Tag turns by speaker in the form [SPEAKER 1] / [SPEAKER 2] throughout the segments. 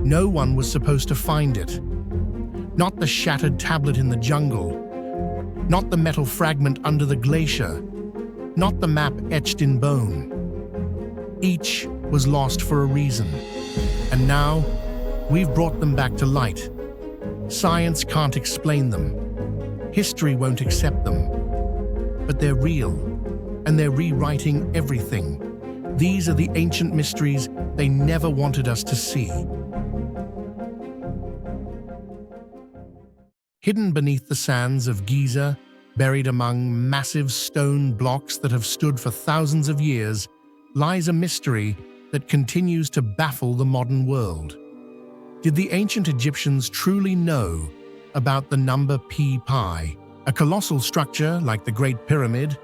[SPEAKER 1] No one was supposed to find it. Not the shattered tablet in the jungle, not the metal fragment under the glacier, not the map etched in bone. Each was lost for a reason, and now we've brought them back to light. Science can't explain them. History won't accept them. But they're real, and they're rewriting everything. These are the ancient mysteries they never wanted us to see. Hidden beneath the sands of Giza, buried among massive stone blocks that have stood for thousands of years, lies a mystery that continues to baffle the modern world. Did the ancient Egyptians truly know about the number Pi? A colossal structure like the Great Pyramid,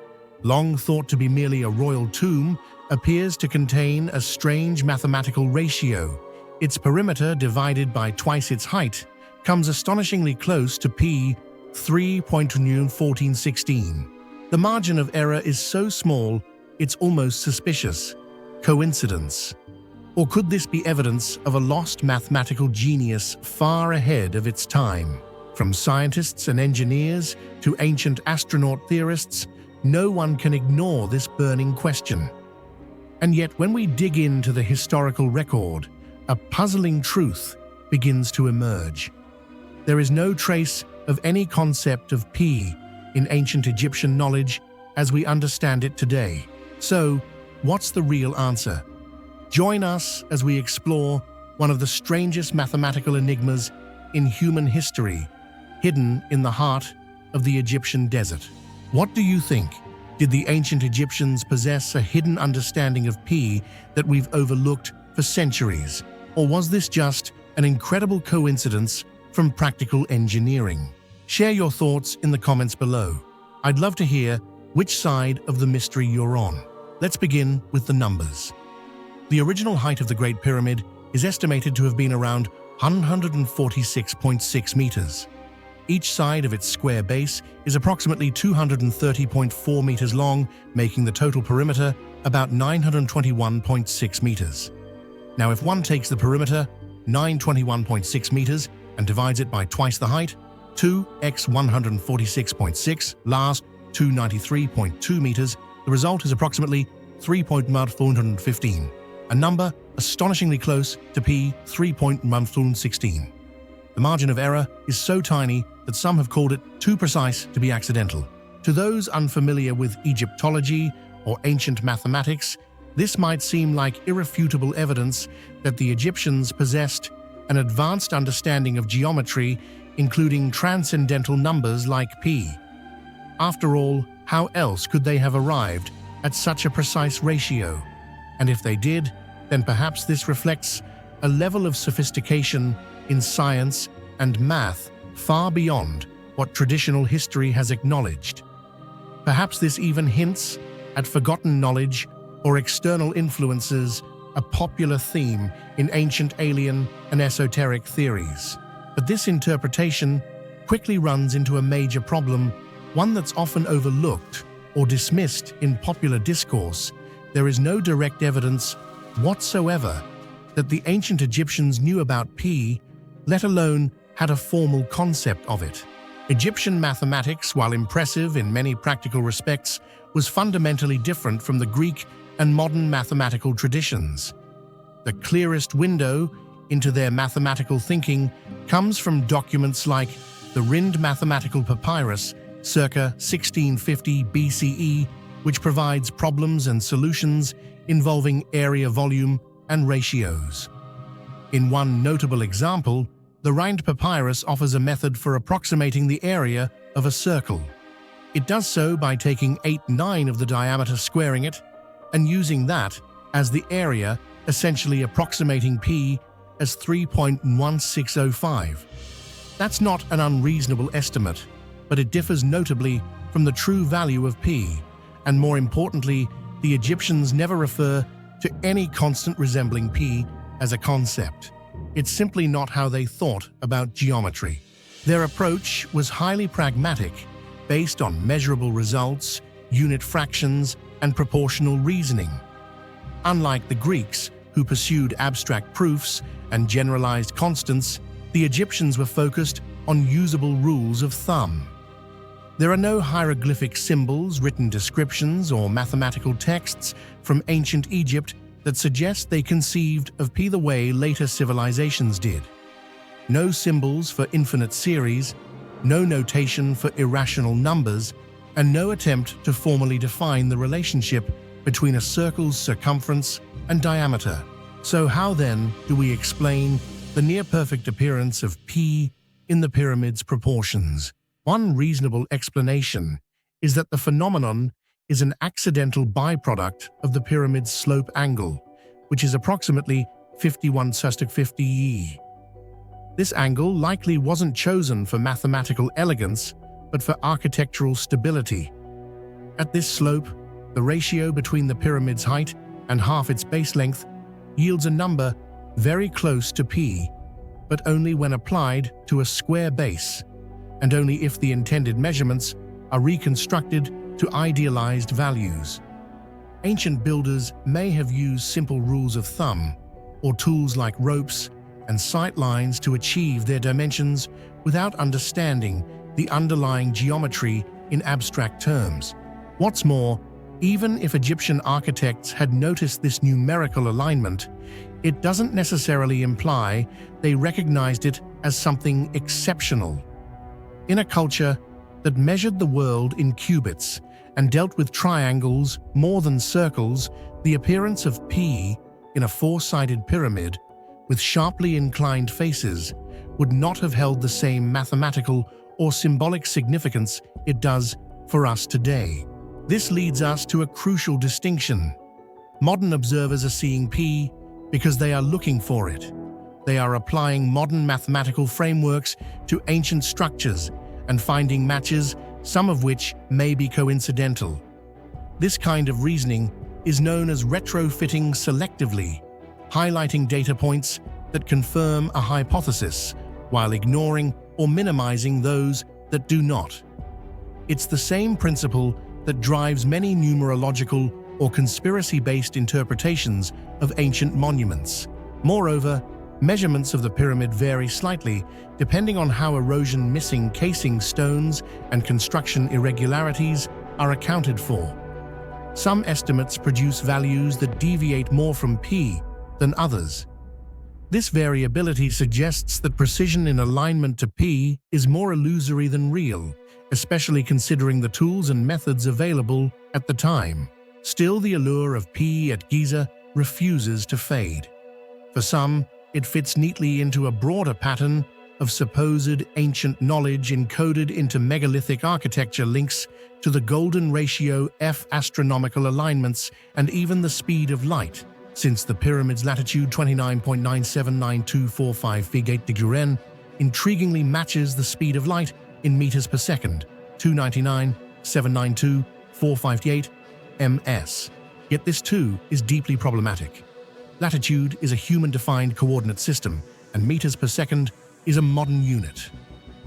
[SPEAKER 1] long thought to be merely a royal tomb, appears to contain a strange mathematical ratio. Its perimeter, divided by twice its height, comes astonishingly close to Pi 3.1416. The margin of error is so small, it's almost suspicious. Coincidence? Or could this be evidence of a lost mathematical genius far ahead of its time? From scientists and engineers to ancient astronaut theorists, no one can ignore this burning question. And yet, when we dig into the historical record, a puzzling truth begins to emerge. There is no trace of any concept of Pi in ancient Egyptian knowledge as we understand it today. So, what's the real answer? Join us as we explore one of the strangest mathematical enigmas in human history, hidden in the heart of the Egyptian desert. What do you think? Did the ancient Egyptians possess a hidden understanding of Pi that we've overlooked for centuries? Or was this just an incredible coincidence from practical engineering? Share your thoughts in the comments below. I'd love to hear which side of the mystery you're on. Let's begin with the numbers. The original height of the Great Pyramid is estimated to have been around 146.6 meters. Each side of its square base is approximately 230.4 meters long, making the total perimeter about 921.6 meters. Now, if one takes the perimeter, 921.6 meters, and divides it by twice the height, 2x 146.6, last 293.2 meters, the result is approximately 3.415, a number astonishingly close to Pi 3.416. The margin of error is so tiny that some have called it too precise to be accidental. To those unfamiliar with Egyptology or ancient mathematics, this might seem like irrefutable evidence that the Egyptians possessed an advanced understanding of geometry, including transcendental numbers like Pi. After all, how else could they have arrived at such a precise ratio? And if they did, then perhaps this reflects a level of sophistication in science and math far beyond what traditional history has acknowledged. Perhaps this even hints at forgotten knowledge or external influences, a popular theme in ancient alien and esoteric theories. But this interpretation quickly runs into a major problem, one that's often overlooked or dismissed in popular discourse. There is no direct evidence whatsoever that the ancient Egyptians knew about Pi, let alone had a formal concept of it. Egyptian mathematics, while impressive in many practical respects, was fundamentally different from the Greek and modern mathematical traditions. The clearest window into their mathematical thinking comes from documents like the Rind mathematical papyrus, circa 1650 BCE, which provides problems and solutions involving area, volume, and ratios. In one notable example, the Rind papyrus offers a method for approximating the area of a circle. It does so by taking 8/9 of the diameter, squaring it, and using that as the area, essentially approximating Pi as 3.1605. That's not an unreasonable estimate, but it differs notably from the true value of Pi, and more importantly, the Egyptians never refer to any constant resembling Pi as a concept. It's simply not how they thought about geometry. Their approach was highly pragmatic, based on measurable results, unit fractions, and proportional reasoning. Unlike the Greeks, who pursued abstract proofs and generalized constants, the Egyptians were focused on usable rules of thumb. There are no hieroglyphic symbols, written descriptions, or mathematical texts from ancient Egypt that suggest they conceived of P the way later civilizations did. No symbols for infinite series, no notation for irrational numbers, and no attempt to formally define the relationship between a circle's circumference and diameter. So how then do we explain the near-perfect appearance of P in the pyramid's proportions? One reasonable explanation is that the phenomenon is an accidental byproduct of the pyramid's slope angle, which is approximately 51/50e. This angle likely wasn't chosen for mathematical elegance, but for architectural stability. At this slope, the ratio between the pyramid's height and half its base length yields a number very close to P, but only when applied to a square base, and only if the intended measurements are reconstructed to idealized values. Ancient builders may have used simple rules of thumb, or tools like ropes and sight lines to achieve their dimensions without understanding the underlying geometry in abstract terms. What's more, even if Egyptian architects had noticed this numerical alignment, it doesn't necessarily imply they recognized it as something exceptional. In a culture that measured the world in cubits and dealt with triangles more than circles, the appearance of P in a four-sided pyramid with sharply inclined faces would not have held the same mathematical or symbolic significance it does for us today. This leads us to a crucial distinction. Modern observers are seeing P because they are looking for it. They are applying modern mathematical frameworks to ancient structures and finding matches, some of which may be coincidental. This kind of reasoning is known as retrofitting selectively, highlighting data points that confirm a hypothesis while ignoring or minimizing those that do not. It's the same principle that drives many numerological or conspiracy-based interpretations of ancient monuments. Moreover, measurements of the pyramid vary slightly depending on how erosion missing casing stones and construction irregularities are accounted for. Some estimates produce values that deviate more from P than others. This variability suggests that precision in alignment to P is more illusory than real, especially considering the tools and methods available at the time. Still, the allure of P at Giza refuses to fade. For some, it fits neatly into a broader pattern of supposed ancient knowledge encoded into megalithic architecture links to the golden ratio F astronomical alignments and even the speed of light. Since the pyramid's latitude 29.979245 feet degree intriguingly matches the speed of light in meters per second, 299,792,458 ms. Yet this too is deeply problematic. Latitude is a human-defined coordinate system, and meters per second is a modern unit.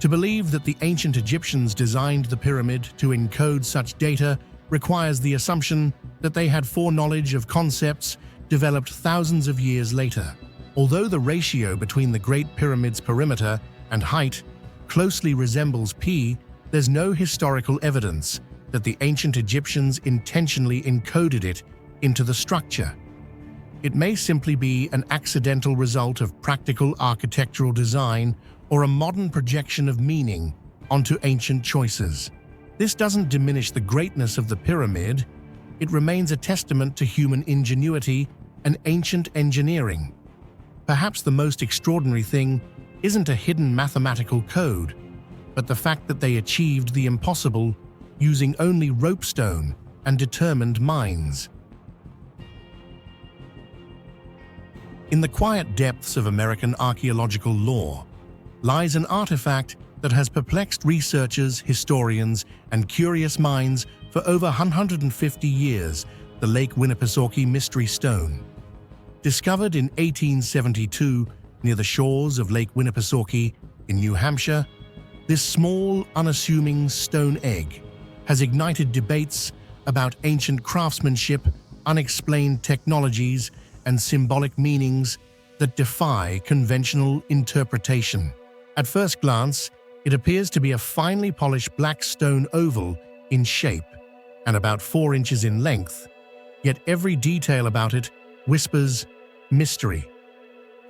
[SPEAKER 1] To believe that the ancient Egyptians designed the pyramid to encode such data requires the assumption that they had foreknowledge of concepts developed thousands of years later. Although the ratio between the Great Pyramid's perimeter and height closely resembles P, there's no historical evidence that the ancient Egyptians intentionally encoded it into the structure. It may simply be an accidental result of practical architectural design or a modern projection of meaning onto ancient choices. This doesn't diminish the greatness of the pyramid. It remains a testament to human ingenuity and ancient engineering. Perhaps the most extraordinary thing isn't a hidden mathematical code, but the fact that they achieved the impossible using only ropestone and determined minds. In the quiet depths of American archaeological lore lies an artifact that has perplexed researchers, historians, and curious minds for over 150 years: the Lake Winnipesaukee Mystery Stone. Discovered in 1872 near the shores of Lake Winnipesaukee in New Hampshire, this small, unassuming stone egg has ignited debates about ancient craftsmanship, unexplained technologies, and symbolic meanings that defy conventional interpretation. At first glance, it appears to be a finely polished black stone oval in shape and about 4 inches in length, yet every detail about it whispers mystery.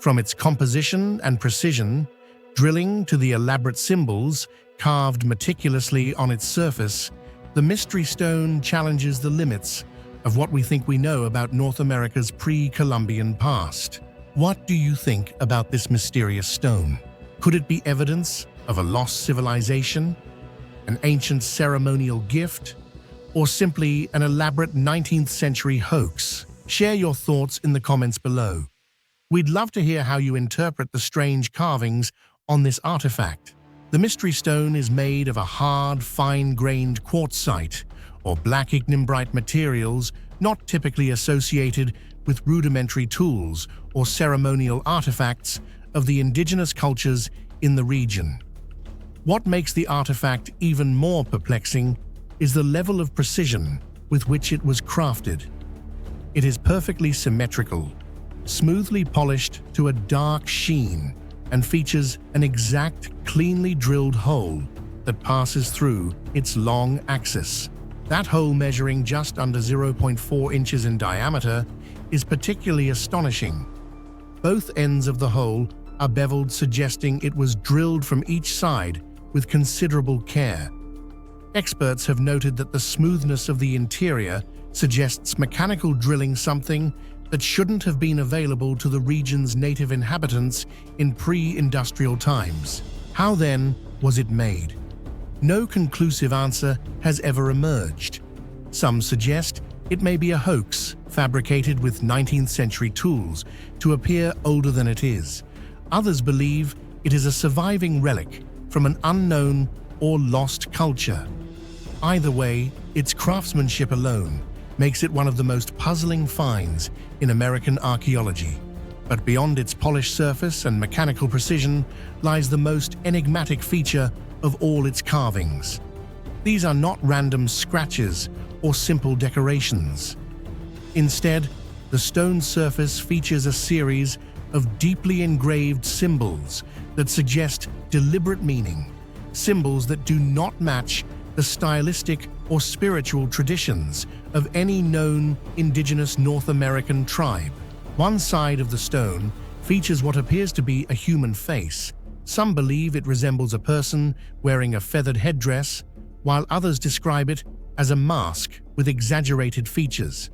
[SPEAKER 1] From its composition and precision, drilling to the elaborate symbols carved meticulously on its surface, the mystery stone challenges the limits of what we think we know about North America's pre-Columbian past. What do you think about this mysterious stone? Could it be evidence of a lost civilization, an ancient ceremonial gift, or simply an elaborate 19th century hoax? Share your thoughts in the comments below. We'd love to hear how you interpret the strange carvings on this artifact. The mystery stone is made of a hard, fine-grained quartzite or black ignimbrite materials not typically associated with rudimentary tools or ceremonial artifacts of the indigenous cultures in the region. What makes the artifact even more perplexing is the level of precision with which it was crafted. It is perfectly symmetrical, smoothly polished to a dark sheen, and features an exact, cleanly drilled hole that passes through its long axis. That hole, measuring just under 0.4 inches in diameter, is particularly astonishing. Both ends of the hole are beveled, suggesting it was drilled from each side with considerable care. Experts have noted that the smoothness of the interior suggests mechanical drilling, something that shouldn't have been available to the region's native inhabitants in pre-industrial times. How then was it made? No conclusive answer has ever emerged. Some suggest it may be a hoax fabricated with 19th century tools to appear older than it is. Others believe it is a surviving relic from an unknown or lost culture. Either way, its craftsmanship alone makes it one of the most puzzling finds in American archaeology. But beyond its polished surface and mechanical precision lies the most enigmatic feature of all its carvings. These are not random scratches or simple decorations. Instead, the stone surface features a series of deeply engraved symbols that suggest deliberate meaning, symbols that do not match the stylistic or spiritual traditions of any known indigenous North American tribe. One side of the stone features what appears to be a human face. Some believe it resembles a person wearing a feathered headdress, while others describe it as a mask with exaggerated features.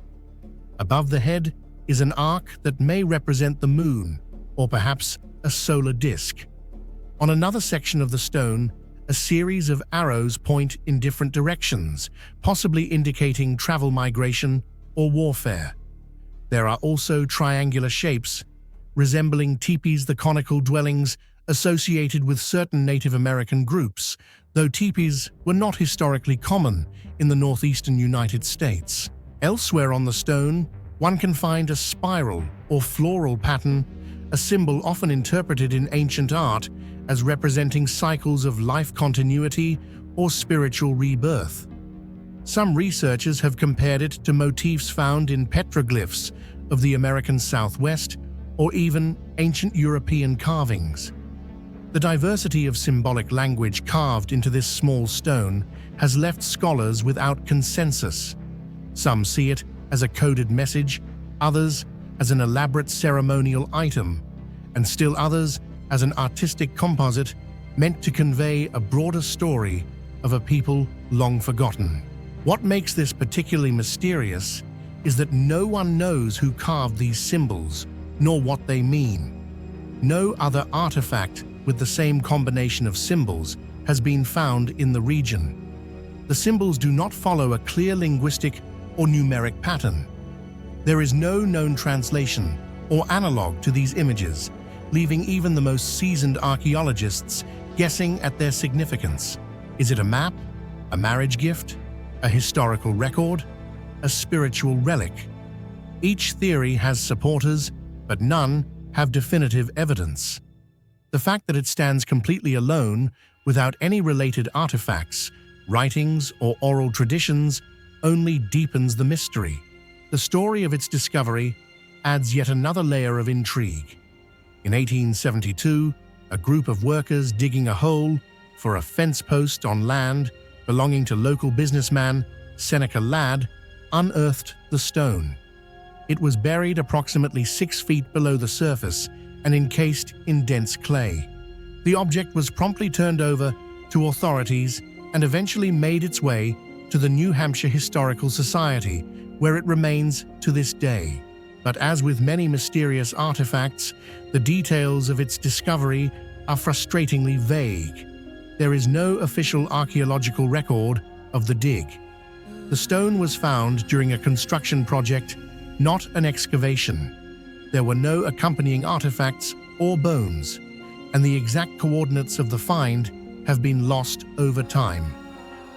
[SPEAKER 1] Above the head is an arc that may represent the moon, or perhaps a solar disk. On another section of the stone, a series of arrows point in different directions, possibly indicating travel, migration, or warfare. There are also triangular shapes, resembling teepees, the conical dwellings associated with certain Native American groups, though teepees were not historically common in the northeastern United States. Elsewhere on the stone, one can find a spiral or floral pattern, a symbol often interpreted in ancient art as representing cycles of life continuity or spiritual rebirth. Some researchers have compared it to motifs found in petroglyphs of the American Southwest or even ancient European carvings. The diversity of symbolic language carved into this small stone has left scholars without consensus. Some see it as a coded message, others as an elaborate ceremonial item, and still others as an artistic composite meant to convey a broader story of a people long forgotten. What makes this particularly mysterious is that no one knows who carved these symbols, nor what they mean. No other artifact with the same combination of symbols has been found in the region. The symbols do not follow a clear linguistic or numeric pattern. There is no known translation or analog to these images, leaving even the most seasoned archaeologists guessing at their significance. Is it a map, a marriage gift, a historical record, a spiritual relic? Each theory has supporters, but none have definitive evidence. The fact that it stands completely alone, without any related artifacts, writings, or oral traditions, only deepens the mystery. The story of its discovery adds yet another layer of intrigue. In 1872, a group of workers digging a hole for a fence post on land belonging to local businessman Seneca Ladd unearthed the stone. It was buried approximately 6 feet below the surface and encased in dense clay. The object was promptly turned over to authorities and eventually made its way to the New Hampshire Historical Society, where it remains to this day. But as with many mysterious artifacts, the details of its discovery are frustratingly vague. There is no official archaeological record of the dig. The stone was found during a construction project, not an excavation. There were no accompanying artifacts or bones, and the exact coordinates of the find have been lost over time.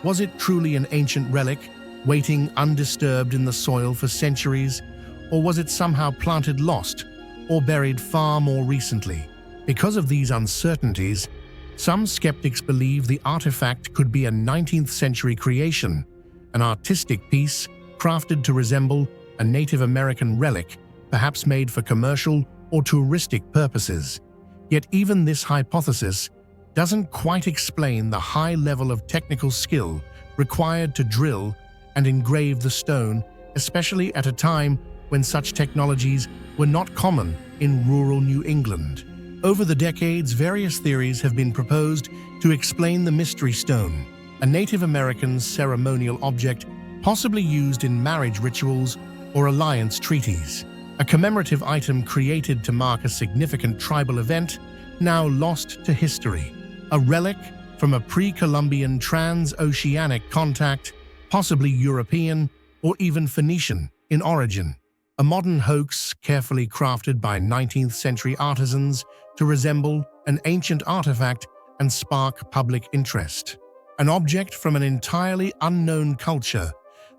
[SPEAKER 1] Was it truly an ancient relic, waiting undisturbed in the soil for centuries, or was it somehow planted lost or buried far more recently? Because of these uncertainties, some skeptics believe the artifact could be a 19th century creation, an artistic piece crafted to resemble a Native American relic, perhaps made for commercial or touristic purposes. Yet even this hypothesis doesn't quite explain the high level of technical skill required to drill and engrave the stone, especially at a time when such technologies were not common in rural New England. Over the decades, various theories have been proposed to explain the mystery stone, a Native American ceremonial object possibly used in marriage rituals or alliance treaties. A commemorative item created to mark a significant tribal event, now lost to history. A relic from a pre-Columbian transoceanic contact, possibly European or even Phoenician in origin. A modern hoax carefully crafted by 19th century artisans to resemble an ancient artifact and spark public interest. An object from an entirely unknown culture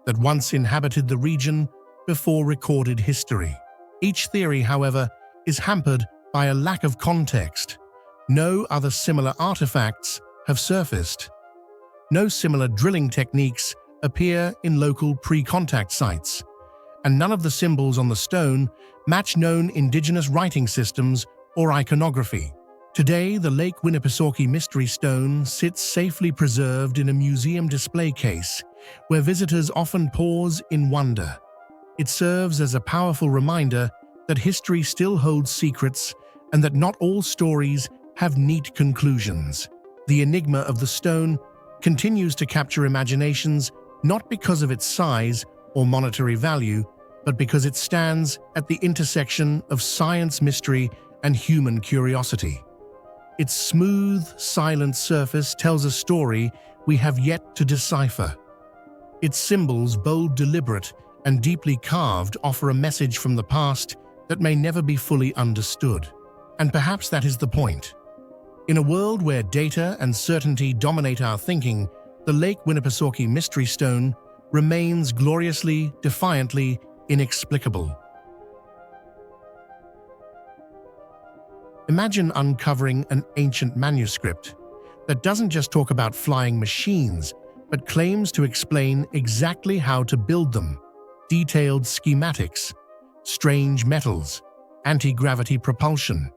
[SPEAKER 1] that once inhabited the region before recorded history. Each theory, however, is hampered by a lack of context. No other similar artifacts have surfaced. No similar drilling techniques appear in local pre-contact sites, and none of the symbols on the stone match known indigenous writing systems or iconography. Today, the Lake Winnipesaukee Mystery Stone sits safely preserved in a museum display case, where visitors often pause in wonder. It serves as a powerful reminder that history still holds secrets and that not all stories have neat conclusions. The enigma of the stone continues to capture imaginations not because of its size or monetary value, but because it stands at the intersection of science mystery and human curiosity. Its smooth, silent surface tells a story we have yet to decipher. Its symbols, bold, deliberate, and deeply carved, offer a message from the past that may never be fully understood. And perhaps that is the point. In a world where data and certainty dominate our thinking, the Lake Winnipesaukee Mystery Stone remains gloriously, defiantly inexplicable. Imagine uncovering an ancient manuscript that doesn't just talk about flying machines, but claims to explain exactly how to build them. Detailed schematics, strange metals, anti-gravity propulsion.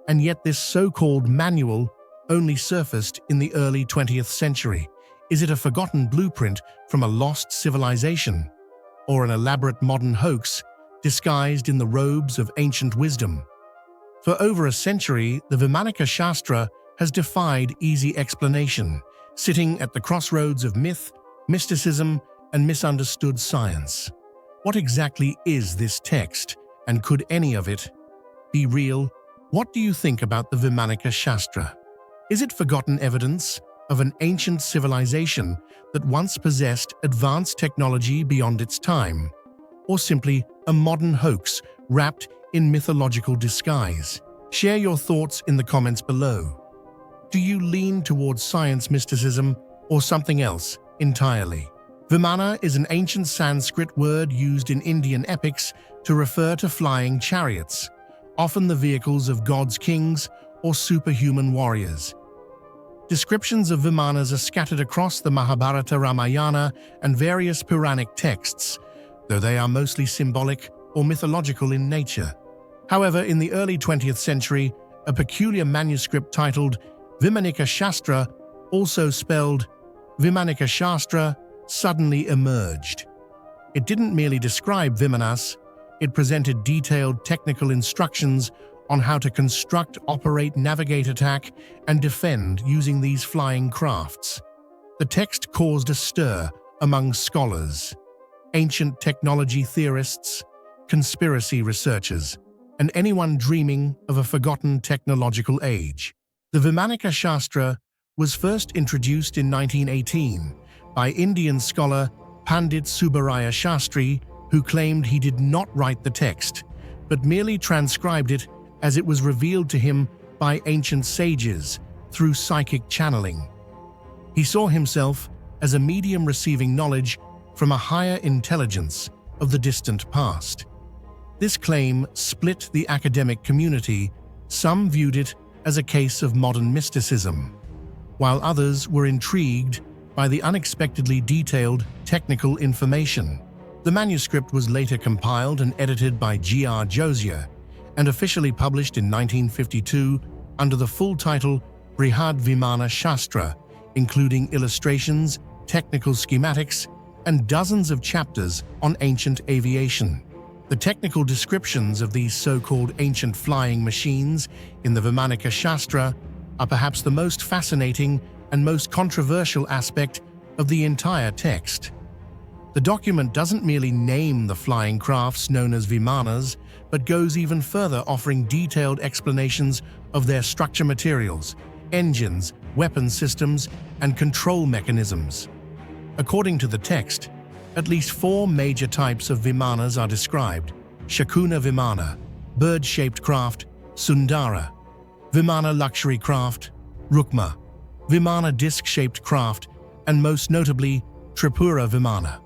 [SPEAKER 1] And yet this so-called manual only surfaced in the early 20th century. Is it a forgotten blueprint from a lost civilization, or an elaborate modern hoax disguised in the robes of ancient wisdom? For over a century, the Vimanika Shastra has defied easy explanation, sitting at the crossroads of myth, mysticism, and misunderstood science. What exactly is this text, and could any of it be real? What do you think about the Vimanika Shastra? Is it forgotten evidence of an ancient civilization that once possessed advanced technology beyond its time, or simply a modern hoax wrapped in mythological disguise? Share your thoughts in the comments below. Do you lean towards science mysticism or something else entirely? Vimana is an ancient Sanskrit word used in Indian epics to refer to flying chariots, often the vehicles of gods, kings, or superhuman warriors. Descriptions of Vimanas are scattered across the Mahabharata, Ramayana, and various Puranic texts, though they are mostly symbolic or mythological in nature. However, in the early 20th century, a peculiar manuscript titled Vimanika Shastra, also spelled Vimanika Shastra, suddenly emerged. It didn't merely describe Vimanas, it presented detailed technical instructions on how to construct, operate, navigate, attack, and defend using these flying crafts. The text caused a stir among scholars, ancient technology theorists, conspiracy researchers, and anyone dreaming of a forgotten technological age. The Vimanika Shastra was first introduced in 1918 by Indian scholar Pandit Subbaraya Shastri, who claimed he did not write the text, but merely transcribed it as it was revealed to him by ancient sages through psychic channeling. He saw himself as a medium receiving knowledge from a higher intelligence of the distant past. This claim split the academic community. Some viewed it as a case of modern mysticism, while others were intrigued by the unexpectedly detailed technical information. The manuscript was later compiled and edited by G.R. Josier and officially published in 1952 under the full title Brihad Vimana Shastra, including illustrations, technical schematics, and dozens of chapters on ancient aviation. The technical descriptions of these so-called ancient flying machines in the Vimanika Shastra are perhaps the most fascinating and most controversial aspect of the entire text. The document doesn't merely name the flying crafts known as Vimanas, but goes even further, offering detailed explanations of their structure, materials, engines, weapon systems, and control mechanisms. According to the text, at least 4 major types of Vimanas are described: Shakuna Vimana, bird-shaped craft; Sundara, Vimana luxury craft; Rukma, Vimana disc-shaped craft; and most notably, Tripura Vimana,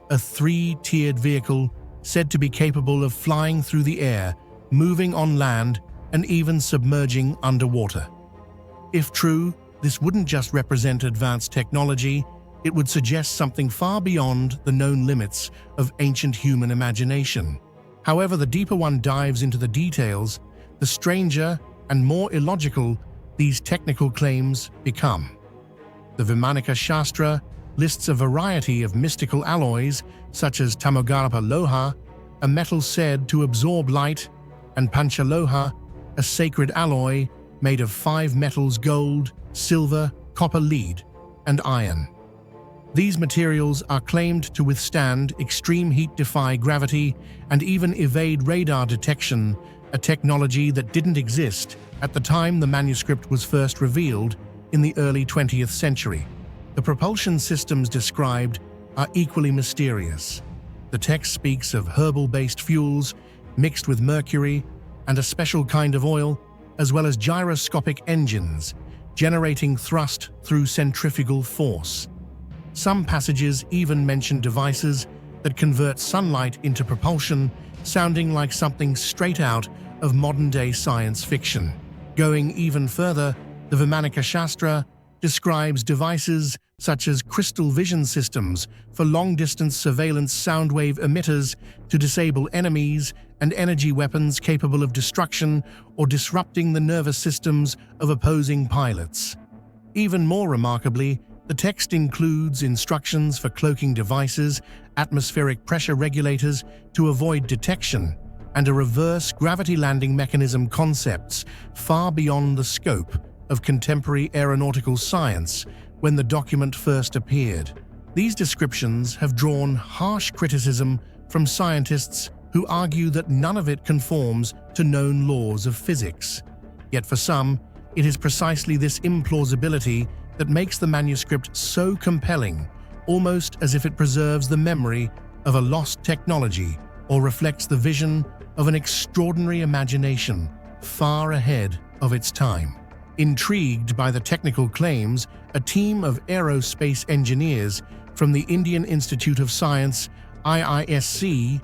[SPEAKER 1] a 3-tiered vehicle said to be capable of flying through the air, moving on land, and even submerging underwater. If true, this wouldn't just represent advanced technology, it would suggest something far beyond the known limits of ancient human imagination. However the deeper one dives into the details, the stranger and more illogical these technical claims become. The Vimanika Shastra lists a variety of mystical alloys such as Tamagarapa Loha, a metal said to absorb light, and Panchaloha, a sacred alloy made of 5 metals: gold, silver, copper, lead, and iron. These materials are claimed to withstand extreme heat, defy gravity, and even evade radar detection, a technology that didn't exist at the time the manuscript was first revealed in the early 20th century. The propulsion systems described are equally mysterious. The text speaks of herbal-based fuels mixed with mercury and a special kind of oil, as well as gyroscopic engines, generating thrust through centrifugal force. Some passages even mention devices that convert sunlight into propulsion, sounding like something straight out of modern-day science fiction. Going even further, the Vimanika Shastra describes devices such as crystal vision systems for long-distance surveillance, sound wave emitters to disable enemies, and energy weapons capable of destruction or disrupting the nervous systems of opposing pilots. Even more remarkably, the text includes instructions for cloaking devices, atmospheric pressure regulators to avoid detection, and a reverse gravity landing mechanism, concepts far beyond the scope of contemporary aeronautical science when the document first appeared. These descriptions have drawn harsh criticism from scientists who argue that none of it conforms to known laws of physics. Yet for some, it is precisely this implausibility that makes the manuscript so compelling, almost as if it preserves the memory of a lost technology or reflects the vision of an extraordinary imagination far ahead of its time. Intrigued by the technical claims, a team of aerospace engineers from the Indian Institute of Science, IISc,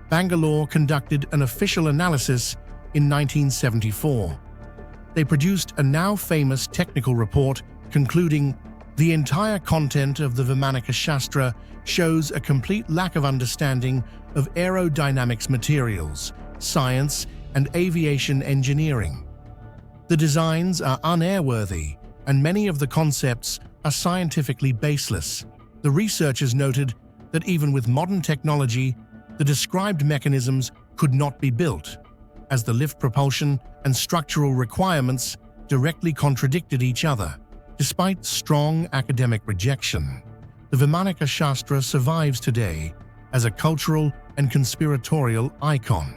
[SPEAKER 1] Bangalore conducted an official analysis in 1974. They produced a now famous technical report concluding, "The entire content of the Vimanika Shastra shows a complete lack of understanding of aerodynamics, materials, science, and aviation engineering. The designs are unairworthy, and many of the concepts are scientifically baseless. The researchers noted that even with modern technology, the described mechanisms could not be built, as the lift propulsion and structural requirements directly contradicted each other. Despite strong academic rejection, the Vimanika Shastra survives today as a cultural and conspiratorial icon.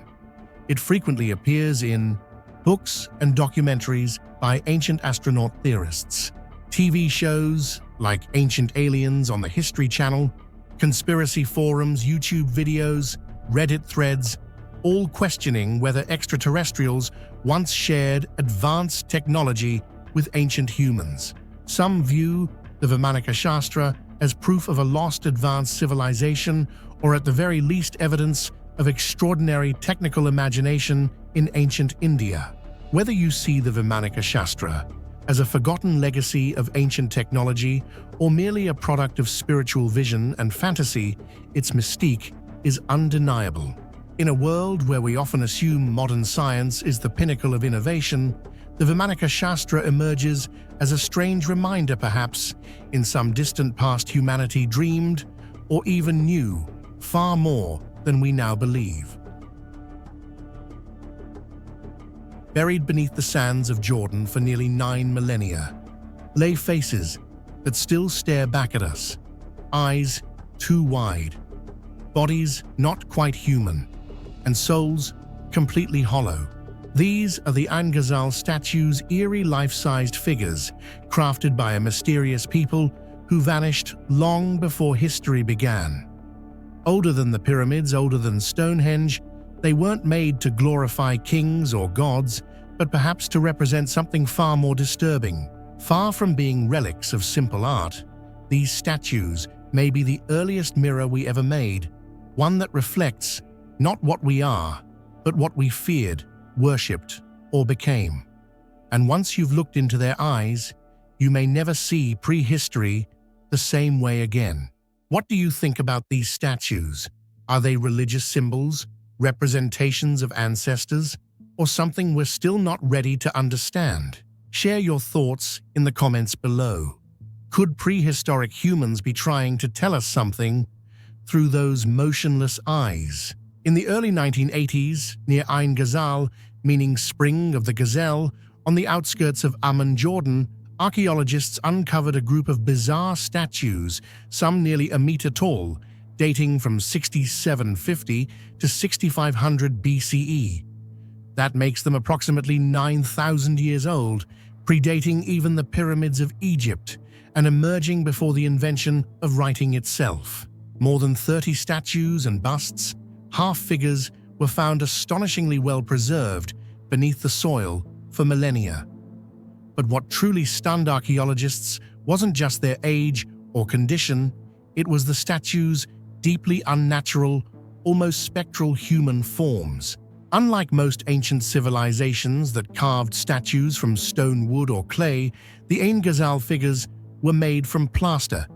[SPEAKER 1] It frequently appears in books and documentaries by ancient astronaut theorists, TV shows like Ancient Aliens on the History Channel, conspiracy forums, YouTube videos, Reddit threads, all questioning whether extraterrestrials once shared advanced technology with ancient humans. Some view the Vimanika Shastra as proof of a lost advanced civilization, or at the very least evidence of extraordinary technical imagination in ancient India. Whether you see the Vimanika Shastra as a forgotten legacy of ancient technology or merely a product of spiritual vision and fantasy, its mystique is undeniable. In a world where we often assume modern science is the pinnacle of innovation, the Vimanika Shastra emerges as a strange reminder, perhaps, in some distant past humanity dreamed or even knew far more than we now believe. Buried beneath the sands of Jordan for nearly 9 millennia, lay faces that still stare back at us, eyes too wide, bodies not quite human, and souls completely hollow. These are the Ain Ghazal statues, eerie life-sized figures crafted by a mysterious people who vanished long before history began. Older than the pyramids, older than Stonehenge, they weren't made to glorify kings or gods, but perhaps to represent something far more disturbing. Far from being relics of simple art, these statues may be the earliest mirror we ever made, one that reflects not what we are, but what we feared, worshipped, or became. And once you've looked into their eyes, you may never see prehistory the same way again. What do you think about these statues? Are they religious symbols, representations of ancestors, or something we're still not ready to understand? Share your thoughts in the comments below. Could prehistoric humans be trying to tell us something through those motionless eyes? In the early 1980s, near Ain Ghazal, meaning spring of the gazelle, on the outskirts of Amman, Jordan, archaeologists uncovered a group of bizarre statues, some nearly a meter tall, dating from 6750 to 6500 BCE. That makes them approximately 9,000 years old, predating even the pyramids of Egypt and emerging before the invention of writing itself. More than 30 statues and busts, half-figures, were found astonishingly well preserved beneath the soil for millennia. But what truly stunned archaeologists wasn't just their age or condition, it was the statues' deeply unnatural, almost spectral human forms. Unlike most ancient civilizations that carved statues from stone, wood, or clay, the Ain Ghazal figures were made from plaster,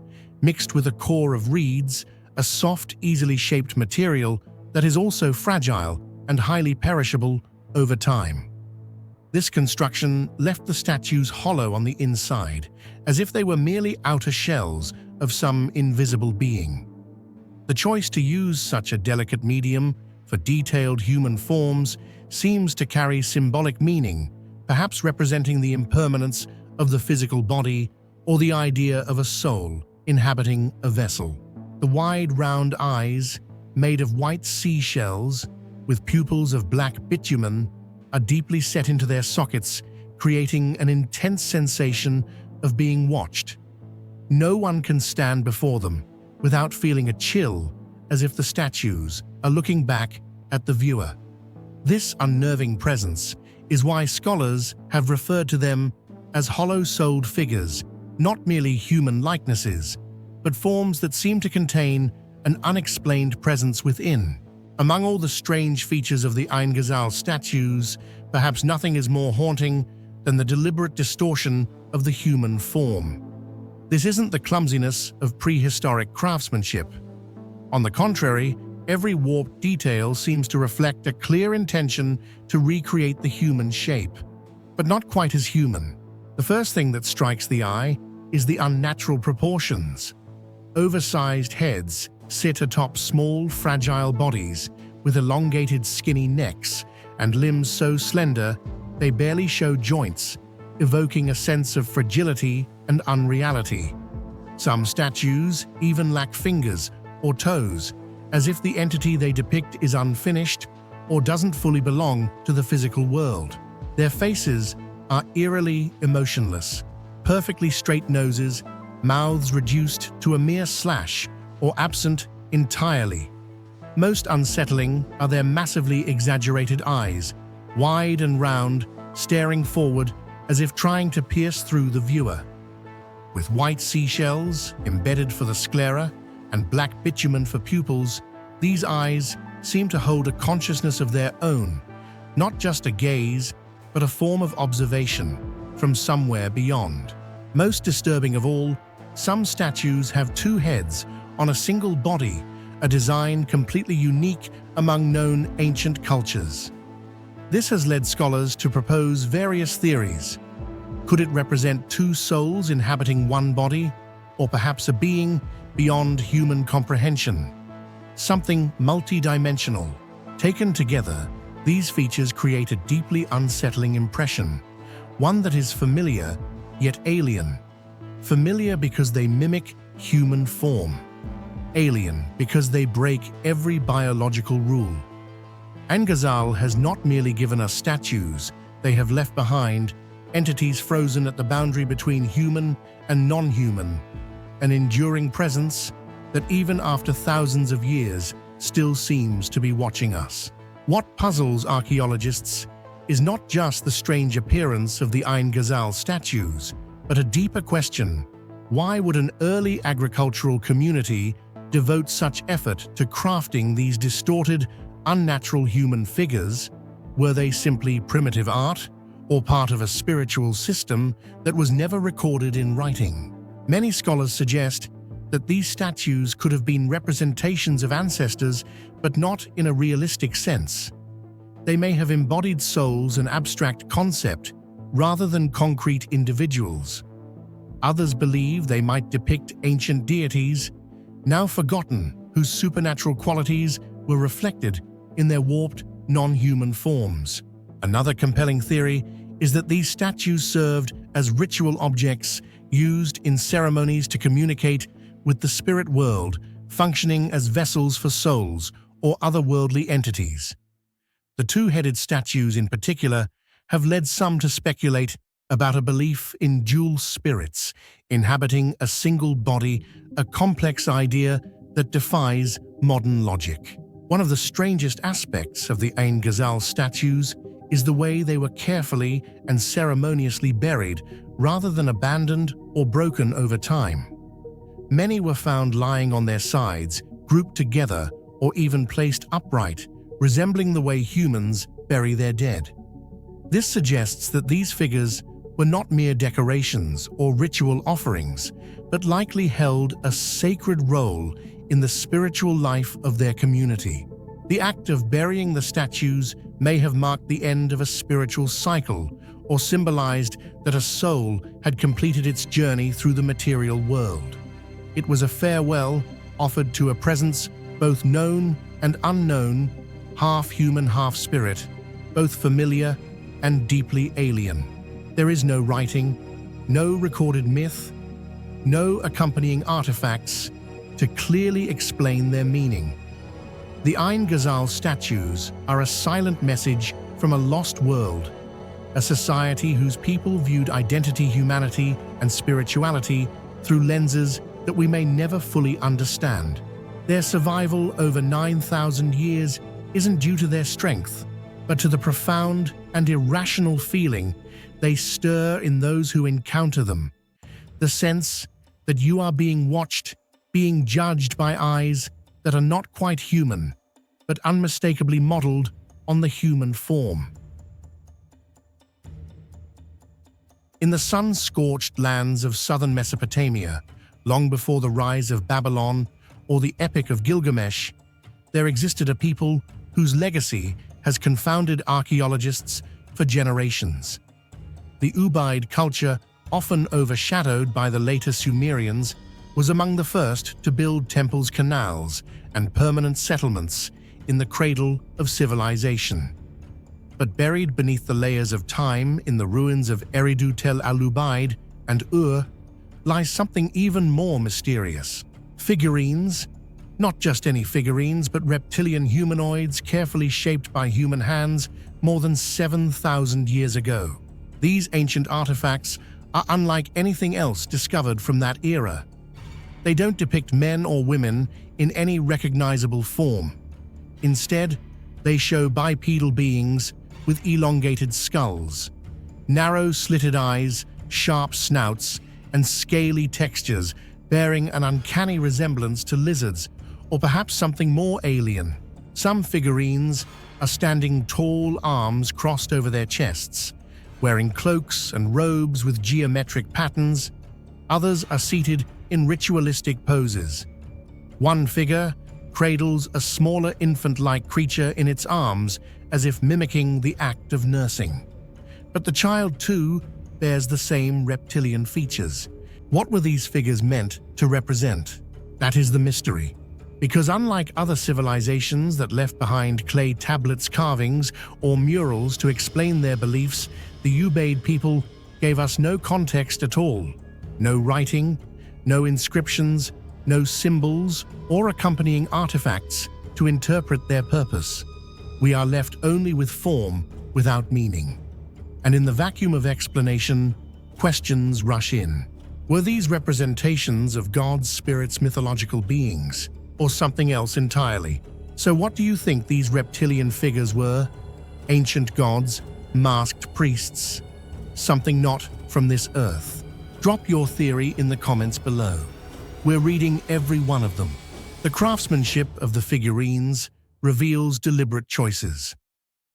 [SPEAKER 1] mixed with a core of reeds, a soft, easily shaped material that is also fragile and highly perishable over time. This construction left the statues hollow on the inside, as if they were merely outer shells of some invisible being. The choice to use such a delicate medium for detailed human forms seems to carry symbolic meaning, perhaps representing the impermanence of the physical body or the idea of a soul inhabiting a vessel. The wide, round eyes, made of white seashells with pupils of black bitumen, are deeply set into their sockets, creating an intense sensation of being watched. No one can stand before them without feeling a chill, as if the statues are looking back at the viewer. This unnerving presence is why scholars have referred to them as hollow-souled figures, not merely human likenesses, but forms that seem to contain an unexplained presence within. Among all the strange features of the Ain Ghazal statues, perhaps nothing is more haunting than the deliberate distortion of the human form. This isn't the clumsiness of prehistoric craftsmanship. On the contrary, Every warped detail seems to reflect a clear intention to recreate the human shape, but not quite as human. The first thing that strikes the eye is the unnatural proportions. Oversized heads sit atop small, fragile bodies with elongated, skinny necks and limbs so slender they barely show joints, evoking a sense of fragility and unreality. Some statues even lack fingers or toes, as if the entity they depict is unfinished or doesn't fully belong to the physical world. Their faces are eerily emotionless, perfectly straight noses, mouths reduced to a mere slash or absent entirely. Most unsettling are their massively exaggerated eyes, wide and round, staring forward as if trying to pierce through the viewer. With white seashells embedded for the sclera and black bitumen for pupils, these eyes seem to hold a consciousness of their own, not just a gaze, but a form of observation from somewhere beyond. Most disturbing of all, some statues have two heads on a single body, a design completely unique among known ancient cultures. This has led scholars to propose various theories. Could it represent two souls inhabiting one body, or perhaps a being beyond human comprehension? Something multidimensional. Taken together, these features create a deeply unsettling impression, one that is familiar yet alien. Familiar because they mimic human form. Alien because they break every biological rule. Ain Ghazal has not merely given us statues, they have left behind entities frozen at the boundary between human and non-human, an enduring presence that even after thousands of years still seems to be watching us. What puzzles archaeologists is not just the strange appearance of the Ain Ghazal statues, but a deeper question: why would an early agricultural community devote such effort to crafting these distorted, unnatural human figures? Were they simply primitive art, or part of a spiritual system that was never recorded in writing? Many scholars suggest that these statues could have been representations of ancestors, but not in a realistic sense. They may have embodied souls, an abstract concept, rather than concrete individuals. Others believe they might depict ancient deities, now forgotten, whose supernatural qualities were reflected in their warped, non-human forms. Another compelling theory is that these statues served as ritual objects used in ceremonies to communicate with the spirit world, functioning as vessels for souls or otherworldly entities. The two-headed statues in particular have led some to speculate about a belief in dual spirits inhabiting a single body, a complex idea that defies modern logic. One of the strangest aspects of the Ain Ghazal statues is the way they were carefully and ceremoniously buried rather than abandoned or broken over time. Many were found lying on their sides, grouped together, or even placed upright, resembling the way humans bury their dead. This suggests that these figures were not mere decorations or ritual offerings, but likely held a sacred role in the spiritual life of their community. The act of burying the statues may have marked the end of a spiritual cycle, or symbolized that a soul had completed its journey through the material world. It was a farewell offered to a presence both known and unknown, half human, half spirit, both familiar and deeply alien. There is no writing, no recorded myth, no accompanying artifacts to clearly explain their meaning. The Ain Ghazal statues are a silent message from a lost world, a society whose people viewed identity, humanity, and spirituality through lenses that we may never fully understand. Their survival over 9,000 years isn't due to their strength, but to the profound and irrational feeling they stir in those who encounter them. The sense that you are being watched, being judged by eyes that are not quite human, but unmistakably modeled on the human form. In the sun-scorched lands of southern Mesopotamia, long before the rise of Babylon or the Epic of Gilgamesh, there existed a people whose legacy has confounded archaeologists for generations. The Ubaid culture, often overshadowed by the later Sumerians, was among the first to build temples, canals, and permanent settlements in the cradle of civilization. But buried beneath the layers of time in the ruins of Eridu Tel Al-Ubaid and Ur lies something even more mysterious. Figurines, not just any figurines, but reptilian humanoids carefully shaped by human hands more than 7,000 years ago. These ancient artifacts are unlike anything else discovered from that era. They don't depict men or women in any recognizable form. Instead, they show bipedal beings with elongated skulls, narrow slitted eyes, sharp snouts, and scaly textures bearing an uncanny resemblance to lizards or perhaps something more alien. Some figurines are standing tall, arms crossed over their chests, wearing cloaks and robes with geometric patterns. Others are seated in ritualistic poses. One figure cradles a smaller infant-like creature in its arms as if mimicking the act of nursing. But the child, too, bears the same reptilian features. What were these figures meant to represent? That is the mystery. Because unlike other civilizations that left behind clay tablets, carvings, or murals to explain their beliefs, the Ubaid people gave us no context at all. No writing, no inscriptions, no symbols or accompanying artifacts to interpret their purpose. We are left only with form without meaning. And in the vacuum of explanation, questions rush in. Were these representations of God's spirits mythological beings, or something else entirely? So what do you think these reptilian figures were? Ancient gods? Masked priests? Something not from this earth? Drop your theory in the comments below. We're reading every one of them. The craftsmanship of the figurines reveals deliberate choices.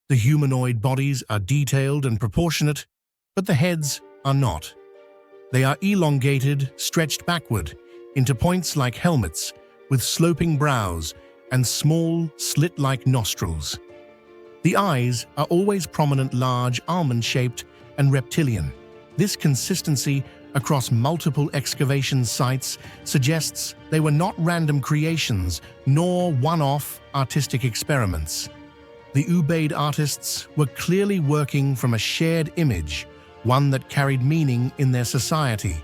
[SPEAKER 1] The humanoid bodies are detailed and proportionate, but the heads are not. They are elongated, stretched backward into points like helmets, with sloping brows and small, slit-like nostrils. The eyes are always prominent, large, almond-shaped, and reptilian. This consistency across multiple excavation sites suggests they were not random creations nor one-off artistic experiments. The Ubaid artists were clearly working from a shared image, one that carried meaning in their society.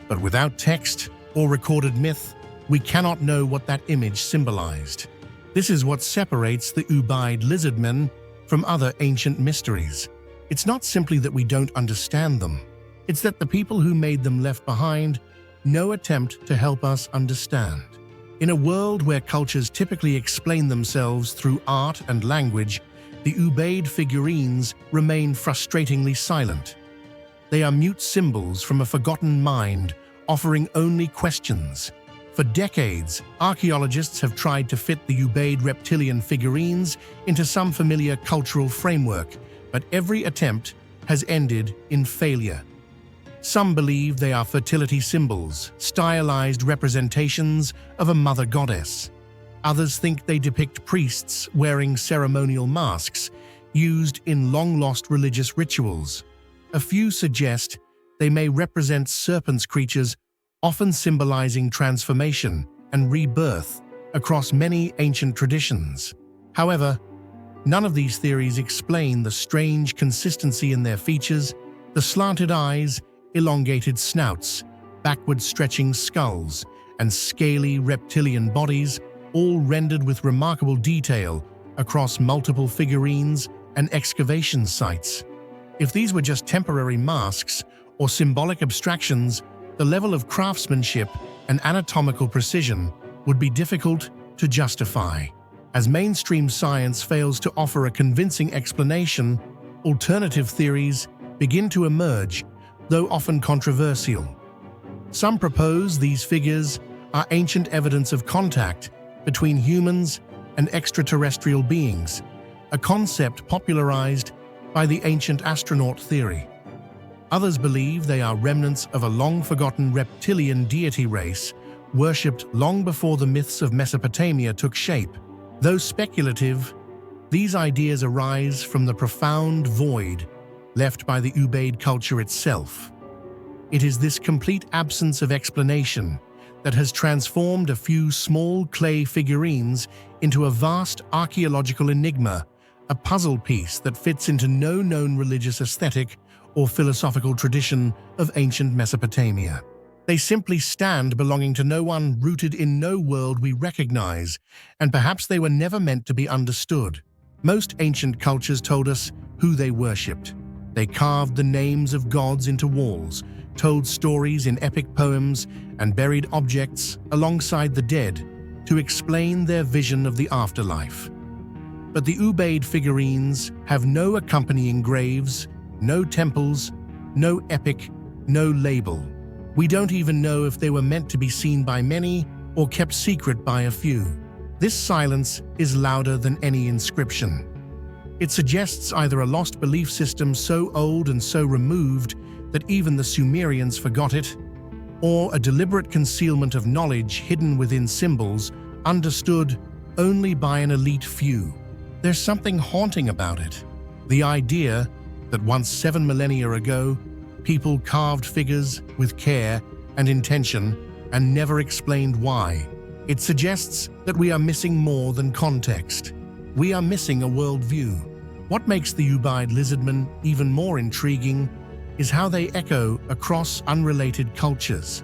[SPEAKER 1] But without text or recorded myth, we cannot know what that image symbolized. This is what separates the Ubaid lizardmen from other ancient mysteries. It's not simply that we don't understand them. It's that the people who made them left behind no attempt to help us understand. In a world where cultures typically explain themselves through art and language, the Ubaid figurines remain frustratingly silent. They are mute symbols from a forgotten mind, offering only questions. For decades, archaeologists have tried to fit the Ubaid reptilian figurines into some familiar cultural framework, but every attempt has ended in failure. Some believe they are fertility symbols, stylized representations of a mother goddess. Others think they depict priests wearing ceremonial masks used in long-lost religious rituals. A few suggest they may represent serpents, creatures often symbolizing transformation and rebirth across many ancient traditions. However, none of these theories explain the strange consistency in their features. The slanted eyes, elongated snouts, backward-stretching skulls, and scaly reptilian bodies, all rendered with remarkable detail across multiple figurines and excavation sites. If these were just temporary masks or symbolic abstractions, the level of craftsmanship and anatomical precision would be difficult to justify. As mainstream science fails to offer a convincing explanation, alternative theories begin to emerge, though often controversial. Some propose these figures are ancient evidence of contact between humans and extraterrestrial beings, a concept popularized by the ancient astronaut theory. Others believe they are remnants of a long-forgotten reptilian deity race worshipped long before the myths of Mesopotamia took shape. Though speculative, these ideas arise from the profound void left by the Ubaid culture itself. It is this complete absence of explanation that has transformed a few small clay figurines into a vast archaeological enigma, a puzzle piece that fits into no known religious aesthetic or philosophical tradition of ancient Mesopotamia. They simply stand belonging to no one, rooted in no world we recognize, and perhaps they were never meant to be understood. Most ancient cultures told us who they worshipped. They carved the names of gods into walls, told stories in epic poems, and buried objects alongside the dead to explain their vision of the afterlife. But the Ubaid figurines have no accompanying graves, no temples, no epic, no label. We don't even know if they were meant to be seen by many or kept secret by a few. This silence is louder than any inscription. It suggests either a lost belief system so old and so removed that even the Sumerians forgot it, or a deliberate concealment of knowledge hidden within symbols understood only by an elite few. There's something haunting about it. The idea that once 7 millennia ago, people carved figures with care and intention and never explained why. It suggests that we are missing more than context. We are missing a worldview. What makes the Ubaid lizardmen even more intriguing is how they echo across unrelated cultures.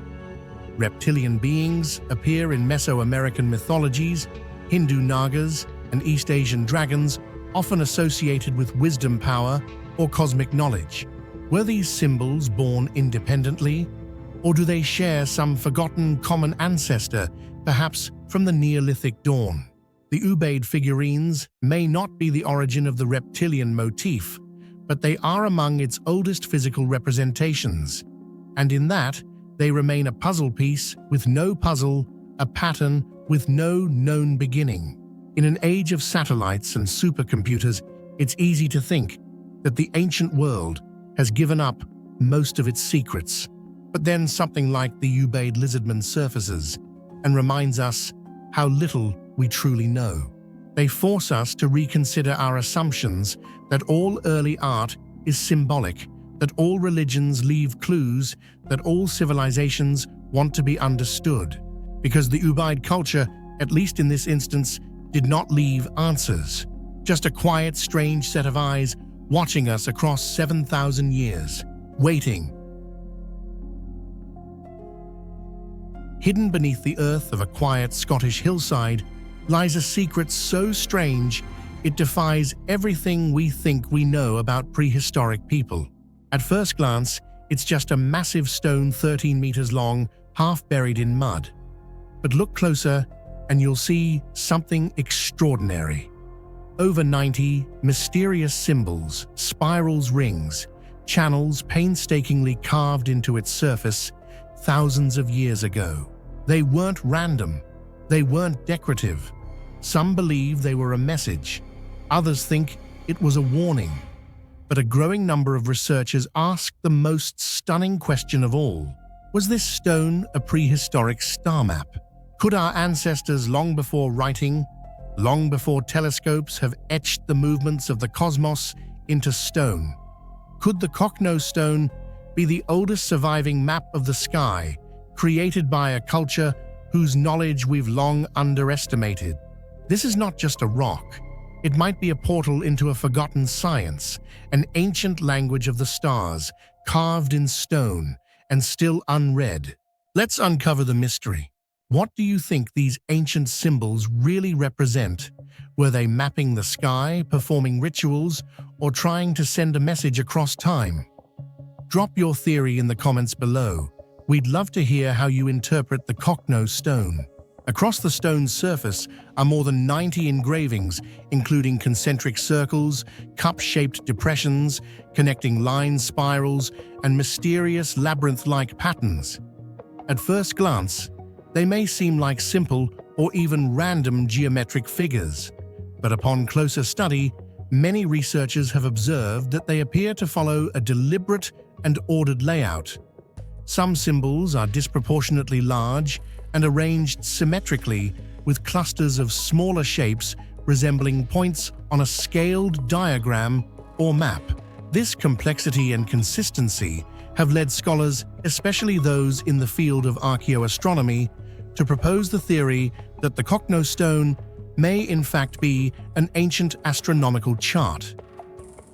[SPEAKER 1] Reptilian beings appear in Mesoamerican mythologies, Hindu Nagas, and East Asian dragons, often associated with wisdom, power, or cosmic knowledge. Were these symbols born independently, or do they share some forgotten common ancestor, perhaps from the Neolithic dawn? The Ubaid figurines may not be the origin of the reptilian motif, but they are among its oldest physical representations, and in that, they remain a puzzle piece with no puzzle, a pattern with no known beginning. In an age of satellites and supercomputers, it's easy to think that the ancient world has given up most of its secrets. But then something like the Ubaid lizardman surfaces and reminds us how little we truly know. They force us to reconsider our assumptions that all early art is symbolic, that all religions leave clues, that all civilizations want to be understood. Because the Ubaid culture, at least in this instance, did not leave answers. Just a quiet, strange set of eyes watching us across 7,000 years, waiting. Hidden beneath the earth of a quiet Scottish hillside lies a secret so strange it defies everything we think we know about prehistoric people. At first glance, it's just a massive stone 13 meters long, half buried in mud. But look closer and you'll see something extraordinary. Over 90 mysterious symbols, spirals, rings, channels painstakingly carved into its surface thousands of years ago. They weren't random. They weren't decorative. Some believe they were a message. Others think it was a warning. But a growing number of researchers ask the most stunning question of all. Was this stone a prehistoric star map? Could our ancestors, long before writing, long before telescopes, have etched the movements of the cosmos into stone? Could the Kokno stone be the oldest surviving map of the sky, created by a culture whose knowledge we've long underestimated? This is not just a rock. It might be a portal into a forgotten science, an ancient language of the stars, carved in stone and still unread. Let's uncover the mystery. What do you think these ancient symbols really represent? Were they mapping the sky, performing rituals, or trying to send a message across time? Drop your theory in the comments below. We'd love to hear how you interpret the Kokno stone. Across the stone's surface are more than 90 engravings, including concentric circles, cup-shaped depressions, connecting line spirals, and mysterious labyrinth-like patterns. At first glance, they may seem like simple or even random geometric figures, but upon closer study, many researchers have observed that they appear to follow a deliberate and ordered layout. Some symbols are disproportionately large and arranged symmetrically, with clusters of smaller shapes resembling points on a scaled diagram or map. This complexity and consistency have led scholars, especially those in the field of archaeoastronomy, to propose the theory that the Kokno stone may in fact be an ancient astronomical chart.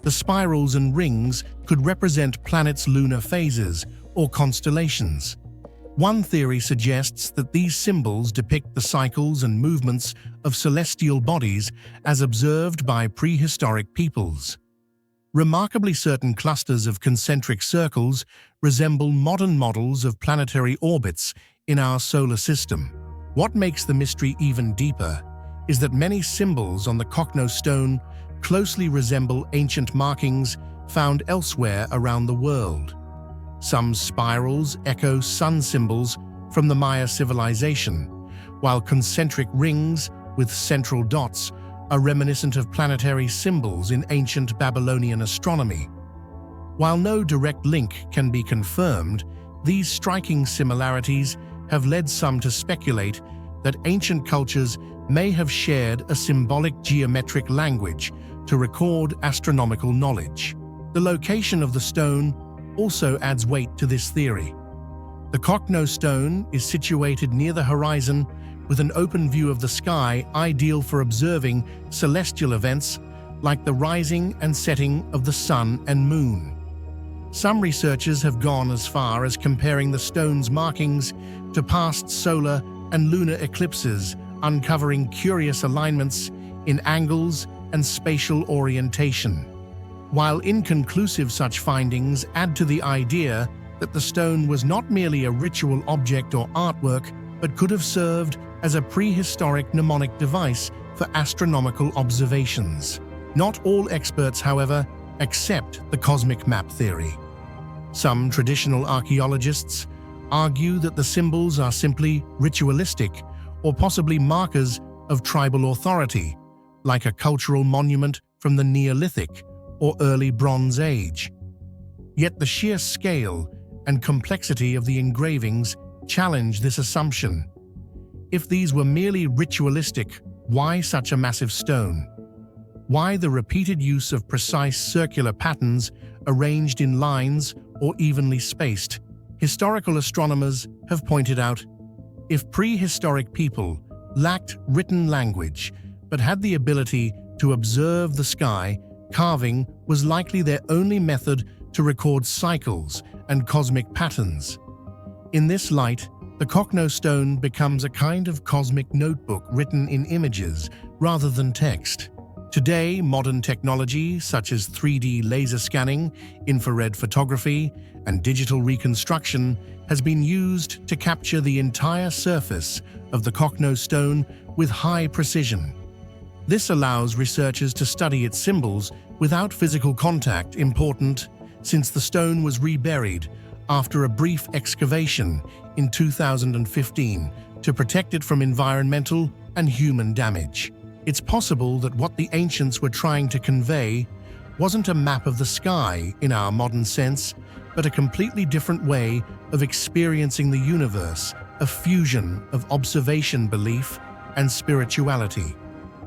[SPEAKER 1] The spirals and rings could represent planets' lunar phases or constellations. One theory suggests that these symbols depict the cycles and movements of celestial bodies as observed by prehistoric peoples. Remarkably, certain clusters of concentric circles resemble modern models of planetary orbits in our solar system. What makes the mystery even deeper is that many symbols on the Kokno stone closely resemble ancient markings found elsewhere around the world. Some spirals echo sun symbols from the Maya civilization, while concentric rings with central dots are reminiscent of planetary symbols in ancient Babylonian astronomy. While no direct link can be confirmed, these striking similarities have led some to speculate that ancient cultures may have shared a symbolic geometric language to record astronomical knowledge. The location of the stone also adds weight to this theory. The Kokno stone is situated near the horizon with an open view of the sky, ideal for observing celestial events like the rising and setting of the sun and moon. Some researchers have gone as far as comparing the stone's markings to past solar and lunar eclipses, uncovering curious alignments in angles and spatial orientation. While inconclusive, such findings add to the idea that the stone was not merely a ritual object or artwork, but could have served as a prehistoric mnemonic device for astronomical observations. Not all experts, however, accept the cosmic map theory. Some traditional archaeologists argue that the symbols are simply ritualistic or possibly markers of tribal authority, like a cultural monument from the Neolithic or early Bronze Age. Yet the sheer scale and complexity of the engravings challenge this assumption. If these were merely ritualistic, why such a massive stone? Why the repeated use of precise circular patterns arranged in lines or evenly spaced? Historical astronomers have pointed out, if prehistoric people lacked written language but had the ability to observe the sky, carving was likely their only method to record cycles and cosmic patterns. In this light, the Kokno stone becomes a kind of cosmic notebook written in images rather than text. Today, modern technology such as 3D laser scanning, infrared photography, and digital reconstruction has been used to capture the entire surface of the Kokno stone with high precision. This allows researchers to study its symbols without physical contact, important since the stone was reburied after a brief excavation in 2015 to protect it from environmental and human damage. It's possible that what the ancients were trying to convey wasn't a map of the sky in our modern sense, but a completely different way of experiencing the universe, a fusion of observation, belief, and spirituality.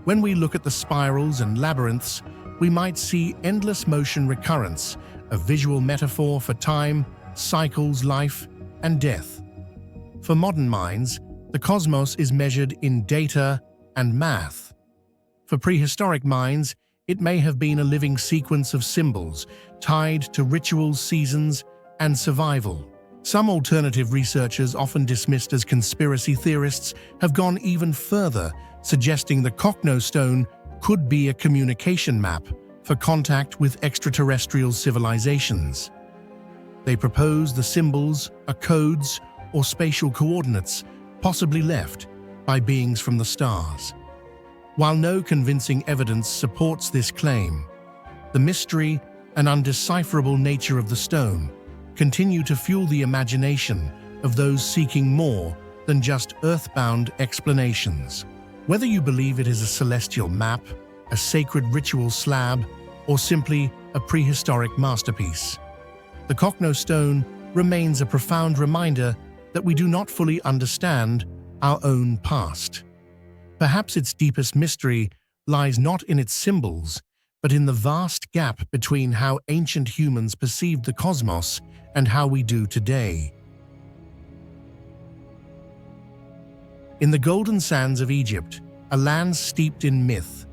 [SPEAKER 1] When we look at the spirals and labyrinths, we might see endless motion recurrence, a visual metaphor for time, cycles, life, and death. For modern minds, the cosmos is measured in data and math. For prehistoric minds, it may have been a living sequence of symbols tied to rituals, seasons, and survival. Some alternative researchers, often dismissed as conspiracy theorists, have gone even further, suggesting the Kokno stone could be a communication map for contact with extraterrestrial civilizations. They propose the symbols are codes or spatial coordinates, possibly left by beings from the stars. While no convincing evidence supports this claim, the mystery and undecipherable nature of the stone continue to fuel the imagination of those seeking more than just earthbound explanations. Whether you believe it is a celestial map, a sacred ritual slab, or simply a prehistoric masterpiece, the Kokno stone remains a profound reminder that we do not fully understand our own past. Perhaps its deepest mystery lies not in its symbols, but in the vast gap between how ancient humans perceived the cosmos and how we do today. In the golden sands of Egypt, a land steeped in myth,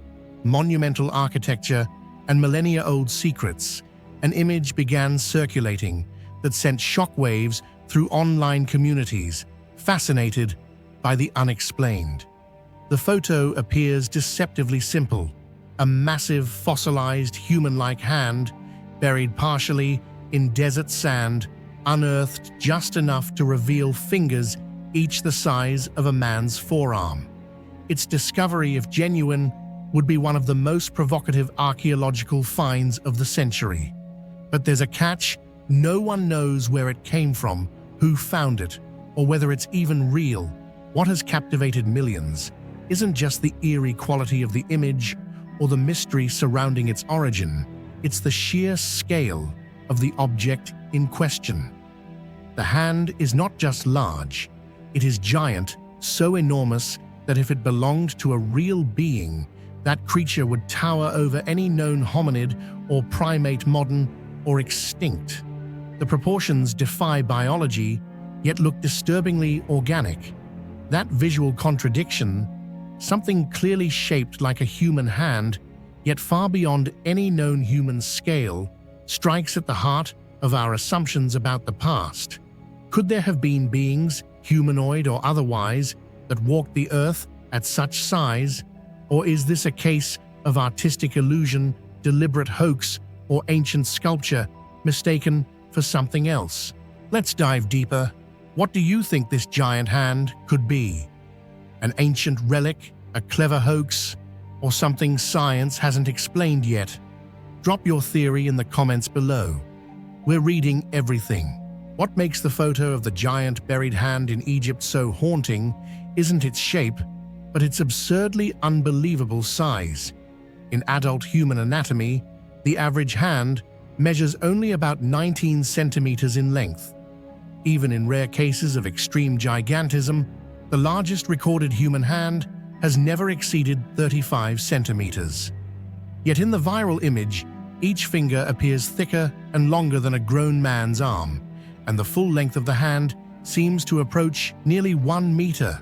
[SPEAKER 1] monumental architecture, and millennia-old secrets, an image began circulating that sent shockwaves through online communities, fascinated by the unexplained. The photo appears deceptively simple: a massive fossilized human-like hand, buried partially in desert sand, unearthed just enough to reveal fingers each the size of a man's forearm. Its discovery, if genuine, would be one of the most provocative archaeological finds of the century. But there's a catch: no one knows where it came from, who found it, or whether it's even real. What has captivated millions isn't just the eerie quality of the image or the mystery surrounding its origin, it's the sheer scale of the object in question. The hand is not just large, it is giant, so enormous that if it belonged to a real being, that creature would tower over any known hominid or primate, modern or extinct. The proportions defy biology, yet look disturbingly organic. That visual contradiction, something clearly shaped like a human hand, yet far beyond any known human scale, strikes at the heart of our assumptions about the past. Could there have been beings, humanoid or otherwise, that walked the earth at such size? Or is this a case of artistic illusion, deliberate hoax, or ancient sculpture mistaken for something else? Let's dive deeper. What do you think this giant hand could be? An ancient relic, a clever hoax, or something science hasn't explained yet? Drop your theory in the comments below. We're reading everything. What makes the photo of the giant buried hand in Egypt so haunting isn't its shape, but its absurdly unbelievable size. In adult human anatomy, the average hand measures only about 19 centimeters in length. Even in rare cases of extreme gigantism, the largest recorded human hand has never exceeded 35 centimeters. Yet in the viral image, each finger appears thicker and longer than a grown man's arm, and the full length of the hand seems to approach nearly 1 meter.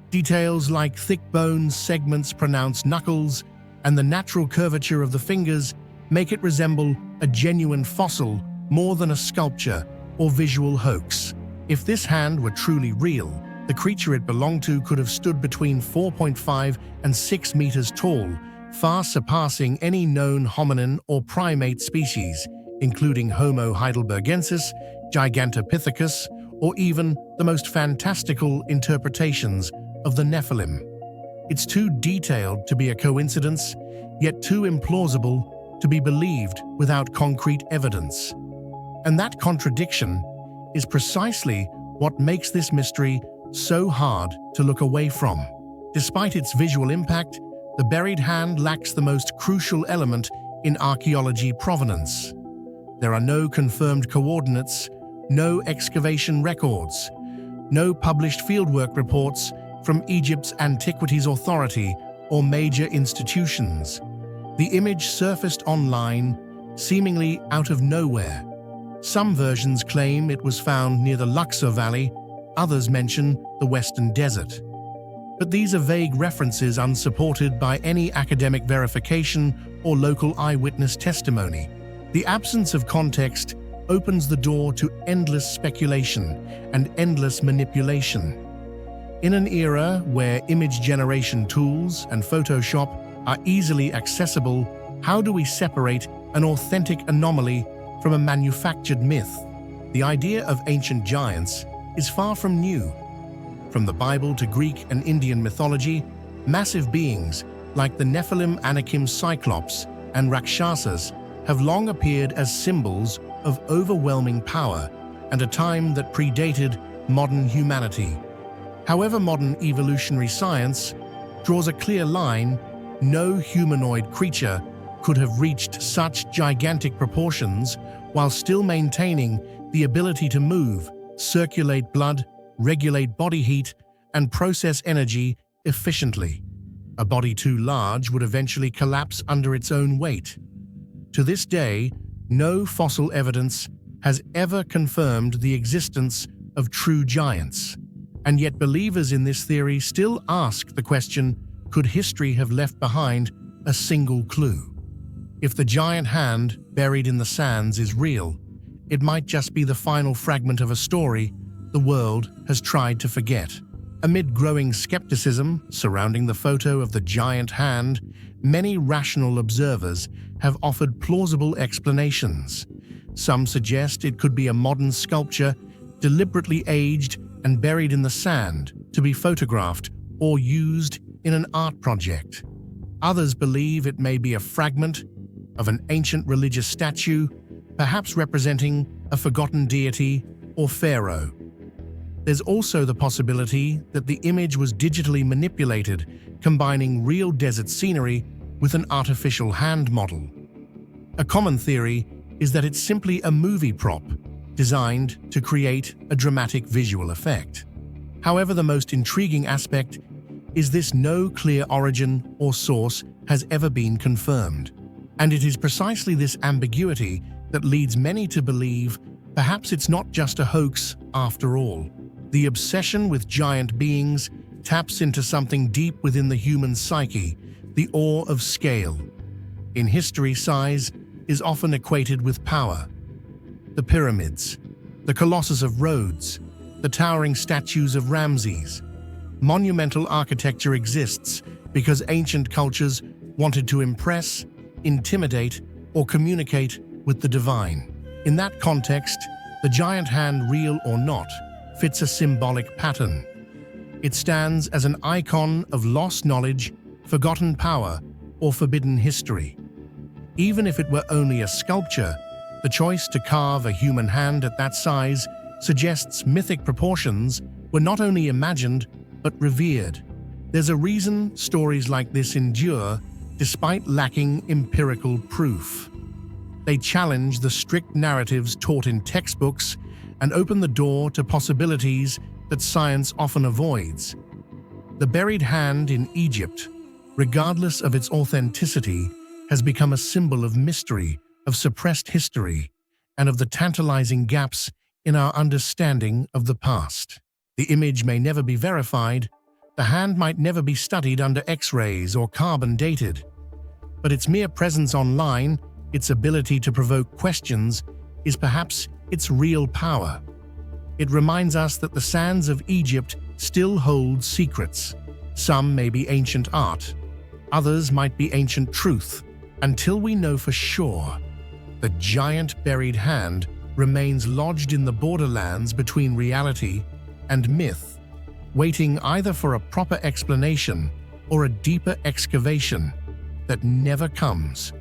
[SPEAKER 1] Details like thick bone segments, pronounced knuckles, and the natural curvature of the fingers make it resemble a genuine fossil more than a sculpture or visual hoax. If this hand were truly real, the creature it belonged to could have stood between 4.5 and 6 meters tall, far surpassing any known hominin or primate species, including Homo heidelbergensis, Gigantopithecus, or even the most fantastical interpretations of the Nephilim. It's too detailed to be a coincidence, yet too implausible to be believed without concrete evidence. And that contradiction is precisely what makes this mystery so hard to look away from. Despite its visual impact, the buried hand lacks the most crucial element in archaeology: provenance. There are no confirmed coordinates, no excavation records, no published fieldwork reports from Egypt's Antiquities Authority or major institutions. The image surfaced online, seemingly out of nowhere. Some versions claim it was found near the Luxor Valley, others mention the Western Desert. But these are vague references unsupported by any academic verification or local eyewitness testimony. The absence of context opens the door to endless speculation and endless manipulation. In an era where image generation tools and Photoshop are easily accessible, how do we separate an authentic anomaly from a manufactured myth? The idea of ancient giants is far from new. From the Bible to Greek and Indian mythology, massive beings like the Nephilim, Anakim, Cyclops, and Rakshasas have long appeared as symbols of overwhelming power and a time that predated modern humanity. However, modern evolutionary science draws a clear line: no humanoid creature could have reached such gigantic proportions while still maintaining the ability to move, circulate blood, regulate body heat, and process energy efficiently. A body too large would eventually collapse under its own weight. To this day, no fossil evidence has ever confirmed the existence of true giants. And yet believers in this theory still ask the question, could history have left behind a single clue? If the giant hand buried in the sands is real, it might just be the final fragment of a story the world has tried to forget. Amid growing skepticism surrounding the photo of the giant hand, many rational observers have offered plausible explanations. Some suggest it could be a modern sculpture deliberately aged and buried in the sand to be photographed or used in an art project. Others believe it may be a fragment of an ancient religious statue, perhaps representing a forgotten deity or pharaoh. There's also the possibility that the image was digitally manipulated, combining real desert scenery with an artificial hand model. A common theory is that it's simply a movie prop designed to create a dramatic visual effect. However, the most intriguing aspect is this: no clear origin or source has ever been confirmed. And it is precisely this ambiguity that leads many to believe perhaps it's not just a hoax after all. The obsession with giant beings taps into something deep within the human psyche, the awe of scale. In history, size is often equated with power. The pyramids, the Colossus of Rhodes, the towering statues of Ramses. Monumental architecture exists because ancient cultures wanted to impress, intimidate, or communicate with the divine. In that context, the giant hand, real or not, fits a symbolic pattern. It stands as an icon of lost knowledge, forgotten power, or forbidden history. Even if it were only a sculpture, the choice to carve a human hand at that size suggests mythic proportions were not only imagined, but revered. There's a reason stories like this endure despite lacking empirical proof. They challenge the strict narratives taught in textbooks and open the door to possibilities that science often avoids. The buried hand in Egypt, regardless of its authenticity, has become a symbol of mystery, of suppressed history, and of the tantalizing gaps in our understanding of the past. The image may never be verified, the hand might never be studied under X-rays or carbon dated, but its mere presence online, its ability to provoke questions, is perhaps its real power. It reminds us that the sands of Egypt still hold secrets. Some may be ancient art, others might be ancient truth. Until we know for sure, the giant buried hand remains lodged in the borderlands between reality and myth, waiting either for a proper explanation or a deeper excavation that never comes.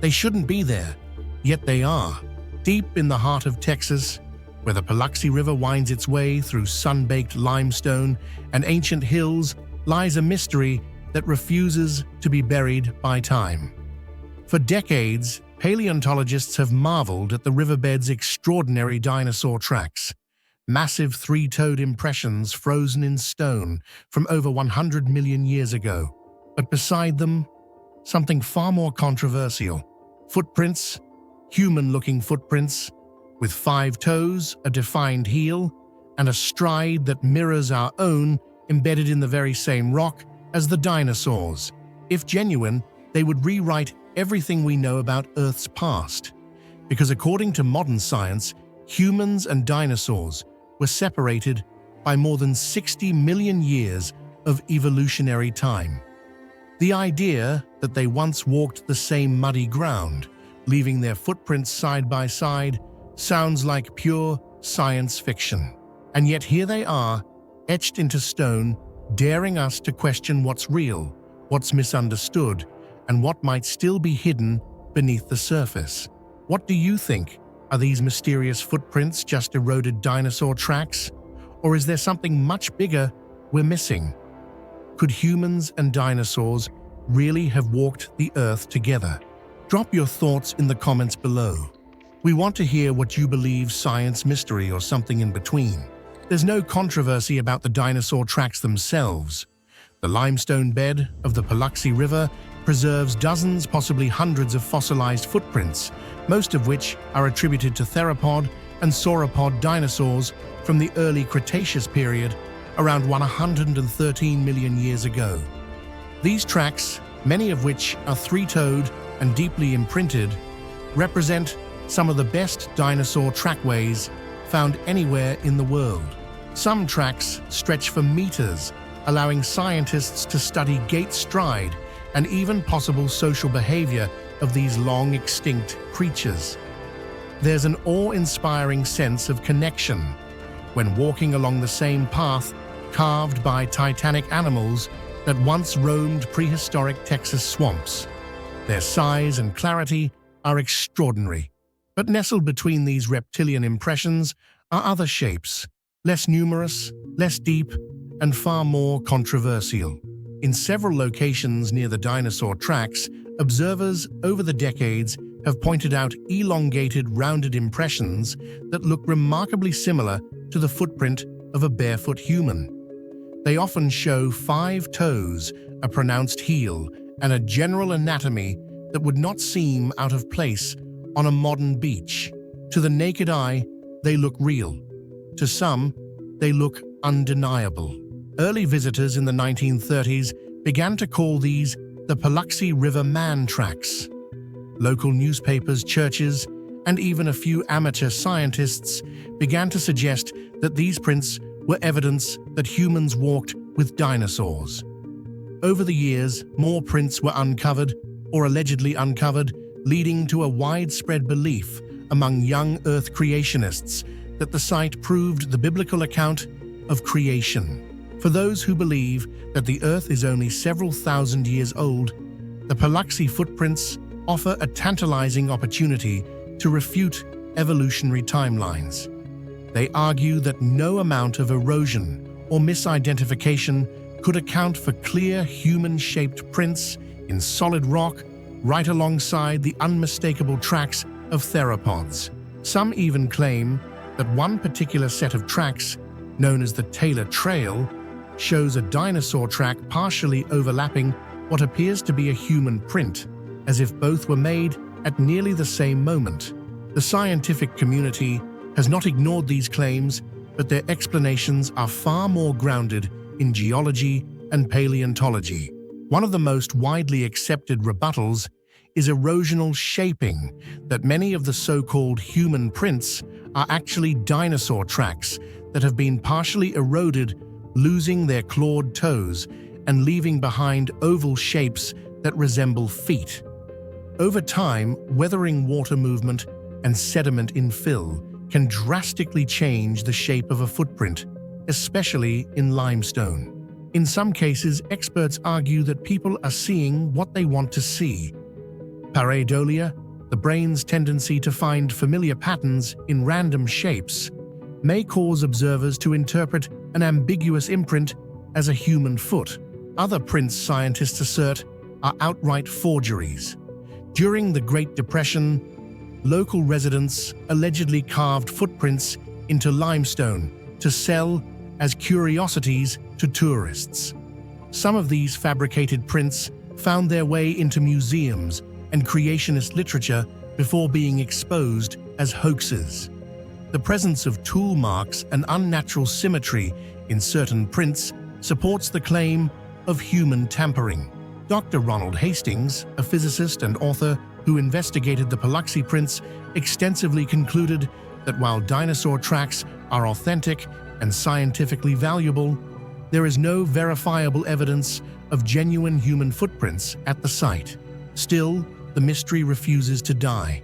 [SPEAKER 1] They shouldn't be there, yet they are. Deep in the heart of Texas, where the Paluxy River winds its way through sun-baked limestone and ancient hills, lies a mystery that refuses to be buried by time. For decades, paleontologists have marveled at the riverbed's extraordinary dinosaur tracks, massive three-toed impressions frozen in stone from over 100 million years ago. But beside them, something far more controversial. Footprints, human-looking footprints, with 5 toes, a defined heel, and a stride that mirrors our own, embedded in the very same rock as the dinosaurs. If genuine, they would rewrite everything we know about Earth's past. Because according to modern science, humans and dinosaurs were separated by more than 60 million years of evolutionary time. The idea that they once walked the same muddy ground, leaving their footprints side by side, sounds like pure science fiction. And yet here they are, etched into stone, daring us to question what's real, what's misunderstood, and what might still be hidden beneath the surface. What do you think? Are these mysterious footprints just eroded dinosaur tracks? Or is there something much bigger we're missing? Could humans and dinosaurs really have walked the Earth together? Drop your thoughts in the comments below. We want to hear what you believe: science, mystery, or something in between. There's no controversy about the dinosaur tracks themselves. The limestone bed of the Paluxy River preserves dozens, possibly hundreds of fossilized footprints, most of which are attributed to theropod and sauropod dinosaurs from the early Cretaceous period, around 113 million years ago. These tracks, many of which are three-toed and deeply imprinted, represent some of the best dinosaur trackways found anywhere in the world. Some tracks stretch for meters, allowing scientists to study gait stride and even possible social behavior of these long-extinct creatures. There's an awe-inspiring sense of connection when walking along the same path carved by titanic animals that once roamed prehistoric Texas swamps. Their size and clarity are extraordinary. But nestled between these reptilian impressions are other shapes, less numerous, less deep, and far more controversial. In several locations near the dinosaur tracks, observers over the decades have pointed out elongated, rounded impressions that look remarkably similar to the footprint of a barefoot human. They often show 5 toes, a pronounced heel, and a general anatomy that would not seem out of place on a modern beach. To the naked eye, they look real. To some, they look undeniable. Early visitors in the 1930s began to call these the Paluxy River Man tracks. Local newspapers, churches, and even a few amateur scientists began to suggest that these prints were evidence that humans walked with dinosaurs. Over the years, more prints were uncovered or allegedly uncovered, leading to a widespread belief among young Earth creationists that the site proved the biblical account of creation. For those who believe that the Earth is only several thousand years old, the Paluxy footprints offer a tantalizing opportunity to refute evolutionary timelines. They argue that no amount of erosion or misidentification could account for clear human-shaped prints in solid rock right alongside the unmistakable tracks of theropods. Some even claim that one particular set of tracks, known as the Taylor Trail, shows a dinosaur track partially overlapping what appears to be a human print, as if both were made at nearly the same moment. The scientific community has not ignored these claims, but their explanations are far more grounded in geology and paleontology. One of the most widely accepted rebuttals is erosional shaping, that many of the so-called human prints are actually dinosaur tracks that have been partially eroded, losing their clawed toes and leaving behind oval shapes that resemble feet. Over time, weathering, water movement, and sediment infill can drastically change the shape of a footprint, especially in limestone. In some cases, experts argue that people are seeing what they want to see. Pareidolia, the brain's tendency to find familiar patterns in random shapes, may cause observers to interpret an ambiguous imprint as a human foot. Other prints, scientists assert, are outright forgeries. During the Great Depression, local residents allegedly carved footprints into limestone to sell as curiosities to tourists. Some of these fabricated prints found their way into museums and creationist literature before being exposed as hoaxes. The presence of tool marks and unnatural symmetry in certain prints supports the claim of human tampering. Dr. Ronald Hastings, a physicist and author who investigated the Paluxy prints, extensively concluded that while dinosaur tracks are authentic and scientifically valuable, there is no verifiable evidence of genuine human footprints at the site. Still, the mystery refuses to die.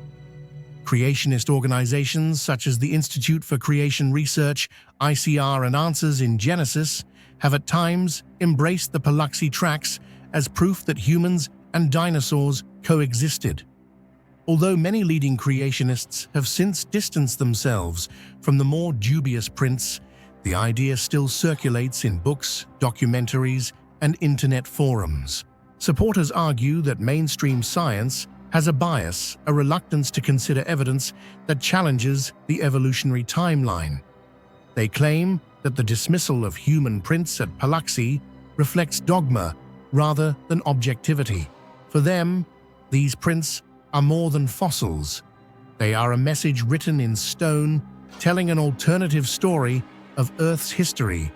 [SPEAKER 1] Creationist organizations such as the Institute for Creation Research, ICR, and Answers in Genesis have at times embraced the Paluxy tracks as proof that humans and dinosaurs coexisted. Although many leading creationists have since distanced themselves from the more dubious prints, the idea still circulates in books, documentaries, and internet forums. Supporters argue that mainstream science has a bias, a reluctance to consider evidence that challenges the evolutionary timeline. They claim that the dismissal of human prints at Paluxy reflects dogma rather than objectivity. For them, these prints are more than fossils. They are a message written in stone, telling an alternative story of Earth's history,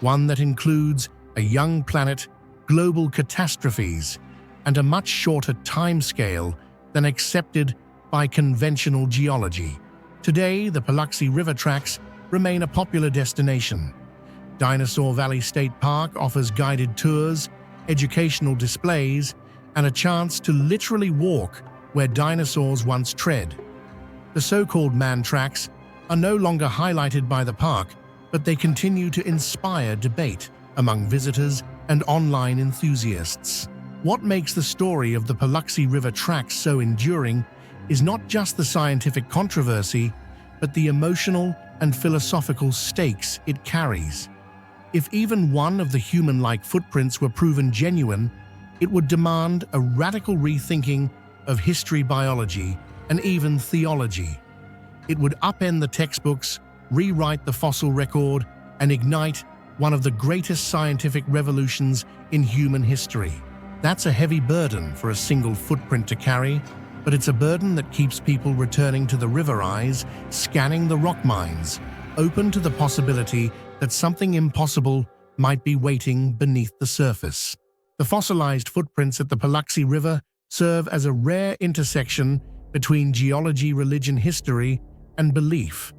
[SPEAKER 1] one that includes a young planet, global catastrophes, and a much shorter timescale than accepted by conventional geology. Today, the Paluxy River tracks remain a popular destination. Dinosaur Valley State Park offers guided tours, educational displays, and a chance to literally walk where dinosaurs once tread. The so-called man tracks are no longer highlighted by the park, but they continue to inspire debate among visitors and online enthusiasts. What makes the story of the Paluxy River tracks so enduring is not just the scientific controversy, but the emotional and philosophical stakes it carries. If even one of the human-like footprints were proven genuine, it would demand a radical rethinking of history, biology, and even theology. It would upend the textbooks, rewrite the fossil record, and ignite one of the greatest scientific revolutions in human history. That's a heavy burden for a single footprint to carry, but it's a burden that keeps people returning to the river eyes, scanning the rock mines, open to the possibility that something impossible might be waiting beneath the surface. The fossilized footprints at the Paluxy River serve as a rare intersection between geology, religion, history, and belief.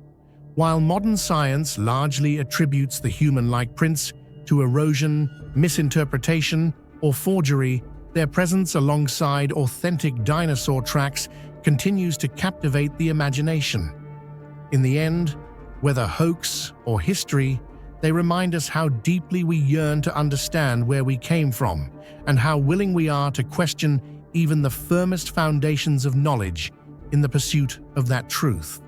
[SPEAKER 1] While modern science largely attributes the human-like prints to erosion, misinterpretation, or forgery, their presence alongside authentic dinosaur tracks continues to captivate the imagination. In the end, whether hoax or history, they remind us how deeply we yearn to understand where we came from and how willing we are to question even the firmest foundations of knowledge in the pursuit of that truth.